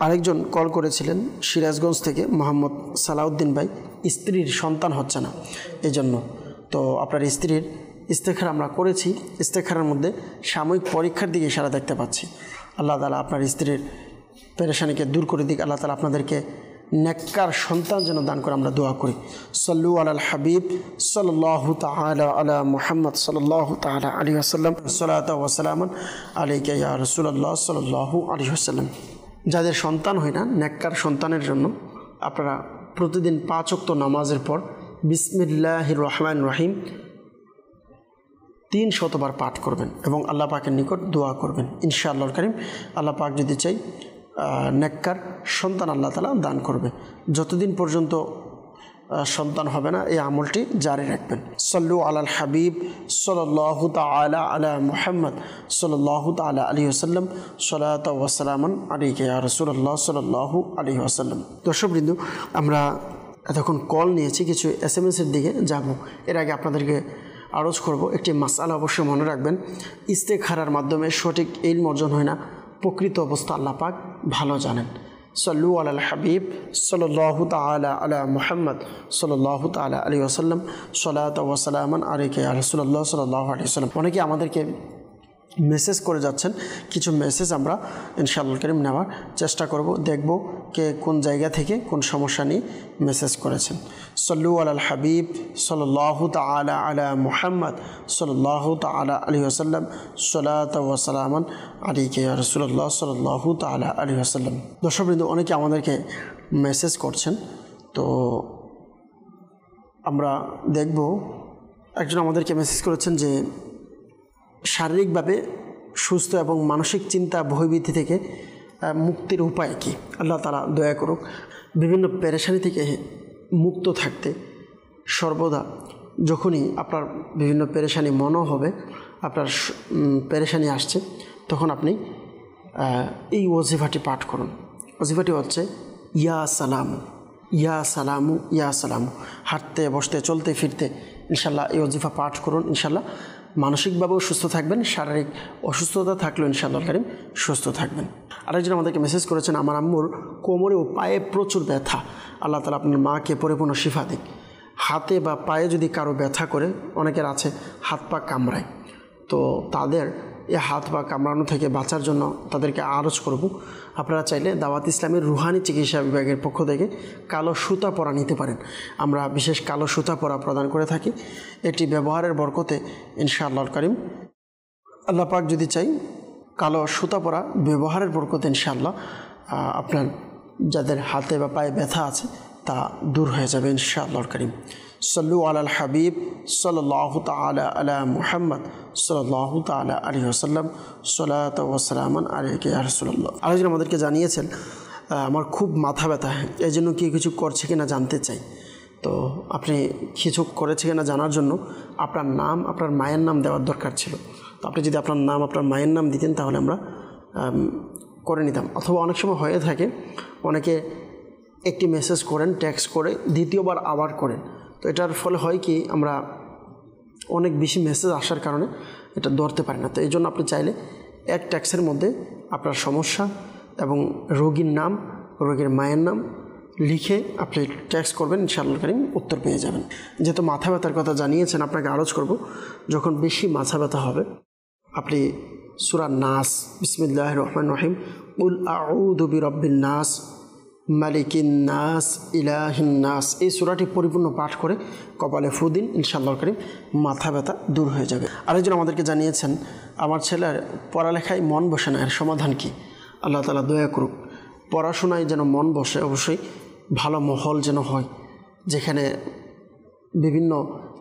আরেকজন কল করেছিলেন সিরাজগঞ্জ থেকে মোহাম্মদ সালাউদ্দিন ভাই, স্ত্রীর সন্তান হচ্ছে না এই জন্য। তো আপনার স্ত্রীর ইস্তেখারা আমরা করেছি, ইস্তেখারার মধ্যে সাময়িক পরীক্ষার দিকে ইশারা দেখতে পাচ্ছি। আল্লাহ তাআলা আপনার স্ত্রীর পেরেশানিকে দূর করে দিক, আল্লাহ তাআলা আপনাদেরকে নেককার সন্তান যেন দান করে আমরা দোয়া করি। সাল্লু আলাল হাবিব সাল্লাল্লাহু তাআলা আলা মুহাম্মদ সাল্লাল্লাহু তাআলা আলাইহি ওয়াসাল্লাম। সালাতু ওয়া সালামুন আলাইকা ইয়া রাসূলুল্লাহ সাল্লাল্লাহু আলাইহি ওয়াসাল্লাম। যাদের সন্তান হয় না, নেককার সন্তানের জন্য আপনারা প্রতিদিন 5 ওয়াক্ত নামাজের পর বিসমিল্লাহির রহমানির রহিম 300 বার পাঠ করবেন এবং আল্লাহ পাকের নিকট দোয়া করবেন ইনশাআল্লাহর কারীম। আল্লাহ পাক যদি চাই নেককার সন্তান আল্লাহ তাআলা দান করবে। যতদিন পর্যন্ত সন্তান হবে না এই আমলটি জারি রাখবেন। সাল্লু আলাল হাবিব সাল্লাল্লাহু তাআলা আলা মুহাম্মদ সাল্লাল্লাহু তাআলা আলাইহি ওয়াসাল্লাম। সালাতু ওয়া সালামুন আলাইকা ইয়া রাসূলুল্লাহ সাল্লাল্লাহু আলাইহি ওয়াসাল্লাম। দর্শকবৃন্দ, আমরা এতক্ষণ কল নিয়েছি, কিছু এসএমএসের দিকে যাব। এর আগে আপনাদেরকে আরজ করব, একটি মাসআলা অবশ্যই মনে রাখবেন, ইস্তেখারার মাধ্যমে সঠিক ইলম অর্জন হয় না, প্রকৃত অবস্থা আল্লাহ পাক ভালো জানেন। সাল্লু আলাল হাবিব সাল্লাল্লাহু তাআলা আলা মুহাম্মদ সাল্লাল্লাহু তাআলা আলাইহি ওয়াসাল্লাম। সালাতু ওয়া সালামুন আলাইকা ইয়া রাসূলুল্লাহ সাল্লাল্লাহু আলাইহি ওয়াসাল্লাম। অনেকে আমাদেরকে মেসেজ করে যাচ্ছেন, কিছু মেসেজ আমরা ইনশাআল্লাহ কারীম নেওয়ার চেষ্টা করব, দেখব কে কোন জায়গা থেকে কোন সমস্যা নিয়ে মেসেজ করেছেন। সল্লু আলাল হাবিব সাল্লাল্লাহু তাআলা আলা মুহাম্মদ সাল্লাল্লাহু তাআলা আলাইহি ওয়াসাল্লাম সালাতু ওয়া সালামান আলাইকা ইয়া রাসূলুল্লাহ সাল্লাল্লাহু তাআলা আলাইহি ওয়াসাল্লাম। দর্শকবৃন্দ, অনেকে আমাদেরকে মেসেজ করছেন, তো আমরা দেখব। একজন আমাদেরকে মেসেজ করেছেন যে শারীরিকভাবে সুস্থ এবং মানসিক চিন্তা ভয়ভীতি থেকে মুক্তির উপায় কী। আল্লাহ তাআলা দয়া করুক বিভিন্ন পেরেশানি থেকে মুক্ত থাকতে। সর্বদা যখনই আপনার বিভিন্ন পেরেশানি মনে হবে, আপনার পেরেশানি আসছে, তখন আপনি এই ওজিফাটি পাঠ করুন। ওজিফাটি হচ্ছে ইয়া সালামু, ইয়া সালামু, ইয়া সালামু। হাঁটতে বসতে চলতে ফিরতে ইনশাল্লাহ এই ওজিফা পাঠ করুন। ইনশাল্লাহ মানসিকভাবেও সুস্থ থাকবেন, শারীরিক অসুস্থতা থাকলেও ইনশাআল্লাহ কারীম সুস্থ থাকবেন। আরেকজন আমাদেরকে মেসেজ করেছেন, আমার আম্মুর কোমরে ও পায়ে প্রচুর ব্যথা, আল্লাহ তাআলা আপনার মাকে পরিপূর্ণ শিফা দিক। হাতে বা পায়ে যদি কারো ব্যথা করে, অনেকের আছে হাত পা কামড়ায়, তো তাদের এই হাত পা কামড়ানো থেকে বাঁচার জন্য তাদেরকে আরজ করব, আপনারা চাইলে দাওয়াত ইসলামের রুহানি চিকিৎসা বিভাগের পক্ষ থেকে কালো সুতা পরা নিতে পারেন। আমরা বিশেষ কালো সুতা পরা প্রদান করে থাকি। এটি ব্যবহারের বরকতে ইনশাআল্লাহ কারীম, আল্লাহ পাক যদি চাই, কালো সুতা পরা ব্যবহারের বরকতে ইনশাআল্লাহ আপনার যাদের হাতে বা পায়ে ব্যথা আছে তা দূর হয়ে যাবে ইনশাআল্লাহ কারীম। সল্লু আলাল হাবিব সাল্লাল্লাহু তাআলা আলা মুহাম্মদ সাল্লাল্লাহু তাআলা আলাইহি ওয়াসাল্লাম সালাতু ওয়া সালামান আলাইকা ইয়া রাসূলুল্লাহ। আরেকজন আমাদেরকে জানিয়েছেন, আমার খুব মাথা ব্যথা, এই জন্য কি কিছু করছে কিনা জানতে চাই। তো আপনি কিছু করেছে কিনা জানার জন্য আপনার নাম, আপনার মায়ের নাম দেওয়ার দরকার ছিল। তো আপনি যদি আপনার নাম, আপনার মায়ের নাম দিতেন তাহলে আমরা করে নিতাম। অথবা অনেক সময় হয়ে থাকে, অনেকে একটি মেসেজ করেন, টেক্সট করে দ্বিতীয়বার আবার করেন। তো এটার ফলে হয় কি, আমরা অনেক বেশি মেসেজ আসার কারণে এটা ধরতে পারি না। তো এই জন্য আপনি চাইলে এক টেক্সটের মধ্যে আপনার সমস্যা এবং রোগীর নাম, রোগীর মায়ের নাম লিখে আপনি টেক্সট করবেন, ইনশাআল্লাহ কারীম উত্তর পেয়ে যাবেন। যেহেতু মাথা ব্যথার কথা জানিয়েছেন, আপনাকে আরজ করব, যখন বেশি মাথা ব্যথা হবে আপনি সূরা নাস, বিসমিল্লাহির রহমানির রহিম, কুল আউযু বিরাব্বিন নাস মালিকিন নাস ইলাহিন নাস, এই সূরাটি পরিপূর্ণ পাঠ করে কপালে ফু দিন, ইনশাআল্লাহ কারীম মাথা ব্যথা দূর হয়ে যাবে। আরেকজন আমাদেরকে জানিয়েছেন, আমার ছেলের পড়ালেখায় মন বসে না, এর সমাধান কি? আল্লাহ তাআলা দয়া করুক, পড়াশোনায় যেন মন বসে, অবশ্যই ভালো মহল যেন হয়, যেখানে বিভিন্ন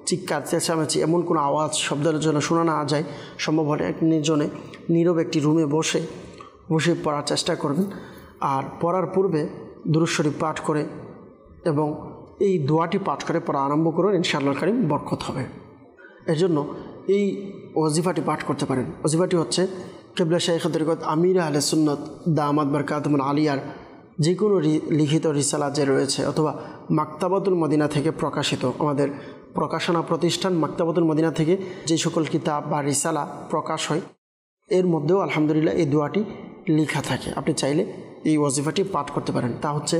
চিৎকার চেঁচামেচি এমন কোনো আওয়াজ শব্দের যেন শোনা না যায়। সম্ভব হলে এক নির্জনে নীরব একটি রুমে বসে পড়ার চেষ্টা করবেন। আর পড়ার পূর্বে দুরূদ শরীফ পাঠ করে এবং এই দোয়াটি পাঠ করে পড়া আরম্ভ করুন, ইনশাআল্লাহ কারীম বরকত হবে। এর জন্য এই ওজিফাটি পাঠ করতে পারেন। ওজিফাটি হচ্ছে কিবলা শাইখ তরিকত আমির আহলে সুন্নাত দামাত বারকাতুহুল আলিয়ার যে কোনো লিখিত রিসালা যে রয়েছে, অথবা মাকতাবাতুল মদিনা থেকে প্রকাশিত, আমাদের প্রকাশনা প্রতিষ্ঠান মাকতাবাতুল মদিনা থেকে যে সকল কিতাব বা রিসালা প্রকাশ হয়, এর মধ্যেও আলহামদুলিল্লাহ এই দোয়াটি লেখা থাকে। আপনি চাইলে এই ওয়াজিফাটি পাঠ করতে পারেন। তা হচ্ছে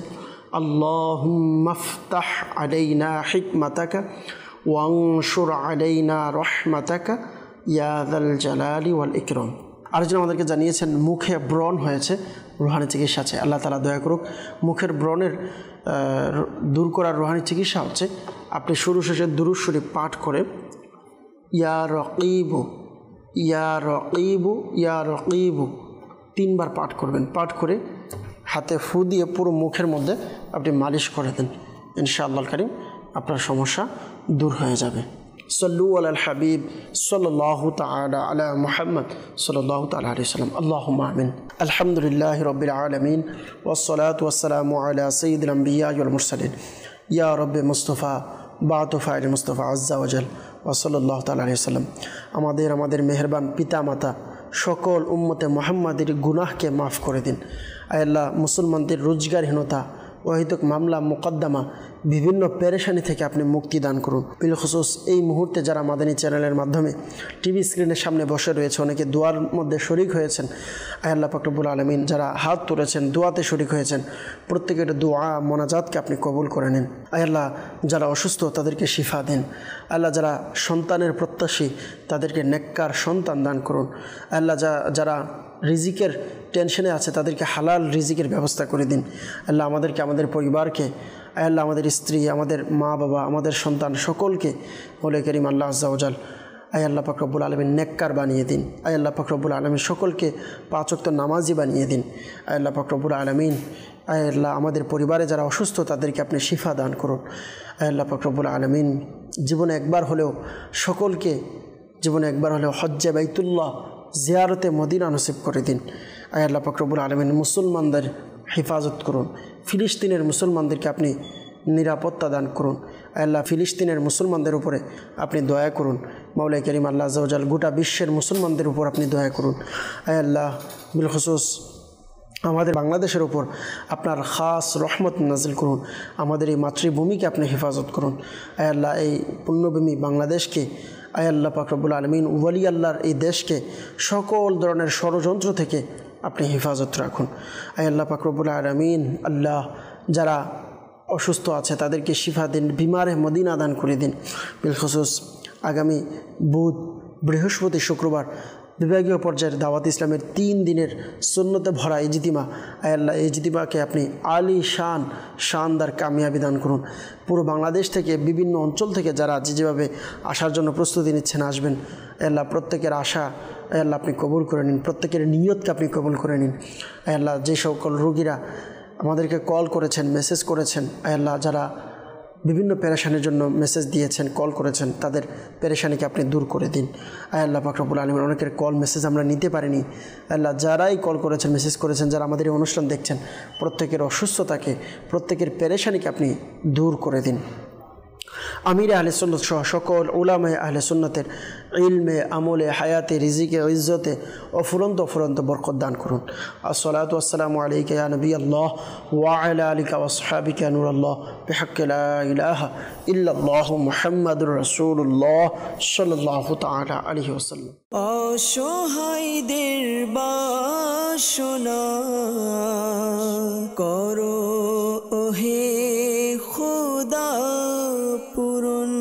আল্লাহুম্মা ফতাহ আলাইনা হিকমাতাকা ওয়ানশুর আলাইনা রহমাতাকা ইয়া যাল জালালি ওয়াল ইকরাম। আরেকজন আমাদেরকে জানিয়েছেন, মুখে ব্রণ হয়েছে, রুহানি চিকিৎসা আছে। আল্লাহ তাআলা দয়া করুক, মুখের ব্রণের দূর করার রুহানি চিকিৎসা হচ্ছে আপনি শুরু শেষে দুরূদ শরীফ পাঠ করে ইয়া রকিবু ইয়া রকিবু ইয়া রকিবু 3 বার পাঠ করবেন। পাঠ করে হাতে ফু দিয়ে পুরো মুখের মধ্যে আপনি মালিশ করে দেন, ইনশাআল্লাহ কারীম আপনার সমস্যা দূর হয়ে যাবে। সল্লু আলাল হাবিব সাল্লাল্লাহু তাআলা আলা মুহাম্মদ সাল্লাল্লাহু তাআলা আলাইহি ওয়াসাল্লাম। আল্লাহুম্মা আমিন। আলহামদুলিল্লাহি রাব্বিল আলামিন ওয়াসসালাতু ওয়াসসালামু আলা সাইয়্যিদিল আমবিয়া ওয়াল মুরসালিন ইয়া রাব্বি মুস্তাফা বাতু ফাইল মুস্তাফা আজ্জা ওয়াজাল ওয়া সাল্লাল্লাহু তাআলা আলাইহি ওয়াসাল্লাম। আমাদের মেহেরবান পিতা মাতা সকল উম্মতে মুহাম্মাদের গুনাহকে মাফ করে দিন। আয় আল্লাহ, মুসলমানদের রোজগারহীনতা, অহেতুক মামলা মোকদ্দমা বিভিন্ন পেরেশানি থেকে আপনি মুক্তি দান করুন। বিলখুসুস এই মুহূর্তে যারা মাদানী চ্যানেলের মাধ্যমে টিভি স্ক্রিনের সামনে বসে রয়েছে, অনেকে দোয়ার মধ্যে শরিক হয়েছেন, আয় আল্লাহ পাক রব্বুল আলামিন যারা হাত তুলেছেন দোয়াতে শরিক হয়েছেন, প্রত্যেকের দোয়া মোনাজাতকে আপনি কবুল করে নিন। আয় আল্লাহ যারা অসুস্থ তাদেরকে শিফা দিন। আল্লাহ যারা সন্তানের প্রত্যাশী তাদেরকে নেককার সন্তান দান করুন। আল্লাহ যারা রিজিকের টেনশনে আছে তাদেরকে হালাল রিজিকের ব্যবস্থা করে দিন। আল্লাহ আমাদেরকে, আমাদের পরিবারকে, আল্লাহ আমাদের স্ত্রী, আমাদের মা বাবা, আমাদের সন্তান সকলকে বলে করিম আল্লাহ আজ্জা ওয়াজাল আয় আল্লাহ পাক রব্বুল আলামিন নেককার বানিয়ে দিন। আয় আল্লাহ পাক রব্বুল আলামিন সকলকে 5 ওয়াক্ত নামাজি বানিয়ে দিন। আয় আল্লাহ পাক রব্বুল আলামিন আয় আল্লাহ আমাদের পরিবারে যারা অসুস্থ তাদেরকে আপনি শিফা দান করুন। আয় আল্লাহ পাক রব্বুল আলামিন জীবনে একবার হলেও সকলকে হজ্জে বাইতুল্লাহ জিয়ারতে মদিনা নসিব করে দিন। আয় আল্লাহ পাক রব্বুল আলামিন মুসলমানদের হেফাজত করুন। ফিলিস্তিনের মুসলমানদেরকে আপনি নিরাপত্তা দান করুন। আয় আল্লাহ ফিলিস্তিনের মুসলমানদের উপরে আপনি দয়া করুন। মাওলাই করিম আল্লাহ আজ্জা ওয়াজাল গোটা বিশ্বের মুসলমানদের উপর আপনি দয়া করুন। আয় আল্লাহ বিলখুসুস আমাদের বাংলাদেশের উপর আপনার খাস রহমত নাজিল করুন। আমাদের এই মাতৃভূমিকে আপনি হেফাজত করুন। আয় আল্লাহ এই পুণ্যভূমি বাংলাদেশকে, আয় আল্লাহ পাক রব্বুল আলামিন ওয়ালি আল্লাহর এই দেশকে সকল ধরনের ষড়যন্ত্র থেকে আপনি হেফাজত রাখুন। আয় আল্লাহ পাক রব্বুল আলামিন আল্লাহ যারা অসুস্থ আছে তাদেরকে শিফা দিন, বিমারে মদিনা দান করে দিন। বিলখুসুস আগামী বুধ, বৃহস্পতি, শুক্রবার বিভাগীয় পর্যায়ের দাওয়াত ইসলামের 3 দিনের সুন্নতে ভরা ইজতিমা, আয় আল্লাহ এই ইজতিমাকে আপনি আলী শানদার কামিয়াবি দান করুন। পুরো বাংলাদেশ থেকে, বিভিন্ন অঞ্চল থেকে যারা যেভাবে আসার জন্য প্রস্তুতি নিচ্ছেন আসবেন, আয় আল্লাহ প্রত্যেকের আশা আয় আল্লাহ আপনি কবুল করে নিন, প্রত্যেকের নিয়তকে আপনি কবুল করে নিন। আয় আল্লাহ যে সকল রোগীরা আমাদেরকে কল করেছেন, মেসেজ করেছেন, আয় আল্লাহ যারা বিভিন্ন পেরেশানির জন্য মেসেজ দিয়েছেন, কল করেছেন, তাদের পেরেশানিকে আপনি দূর করে দিন। আয় আল্লাহ পাক রব্বুল আলামিন অনেকের কল মেসেজ আমরা নিতে পারিনি, আল্লাহ যারাই কল করেছেন, মেসেজ করেছেন, যারা আমাদের এই অনুষ্ঠান দেখছেন, প্রত্যেকের অসুস্থতাকে, প্রত্যেকের পেরেশানিকে আপনি দূর করে দিন। আমিরে আহলে সুন্নাত সহ সকল উলামায়ে আহলে সুন্নাতের ইলমে, আমলে, হায়াতে, রিজিকে, ইজ্জতে অফুরন্ত বরকত দান করুন। আসসালাতু ওয়াসসালামু আলাইকা ইয়া নবী আল্লাহ ওয়া আলা আলিকা ওয়া আসহাবিকা নূর আল্লাহ বিহাক্কি লা ইলাহা ইল্লাল্লাহু মুহাম্মাদুর রাসূলুল্লাহ সাল্লাল্লাহু তাআলা আলাইহি ওয়াসাল্লাম। অসহায়দের বাসনা করো ওহে খোদা পূরণ।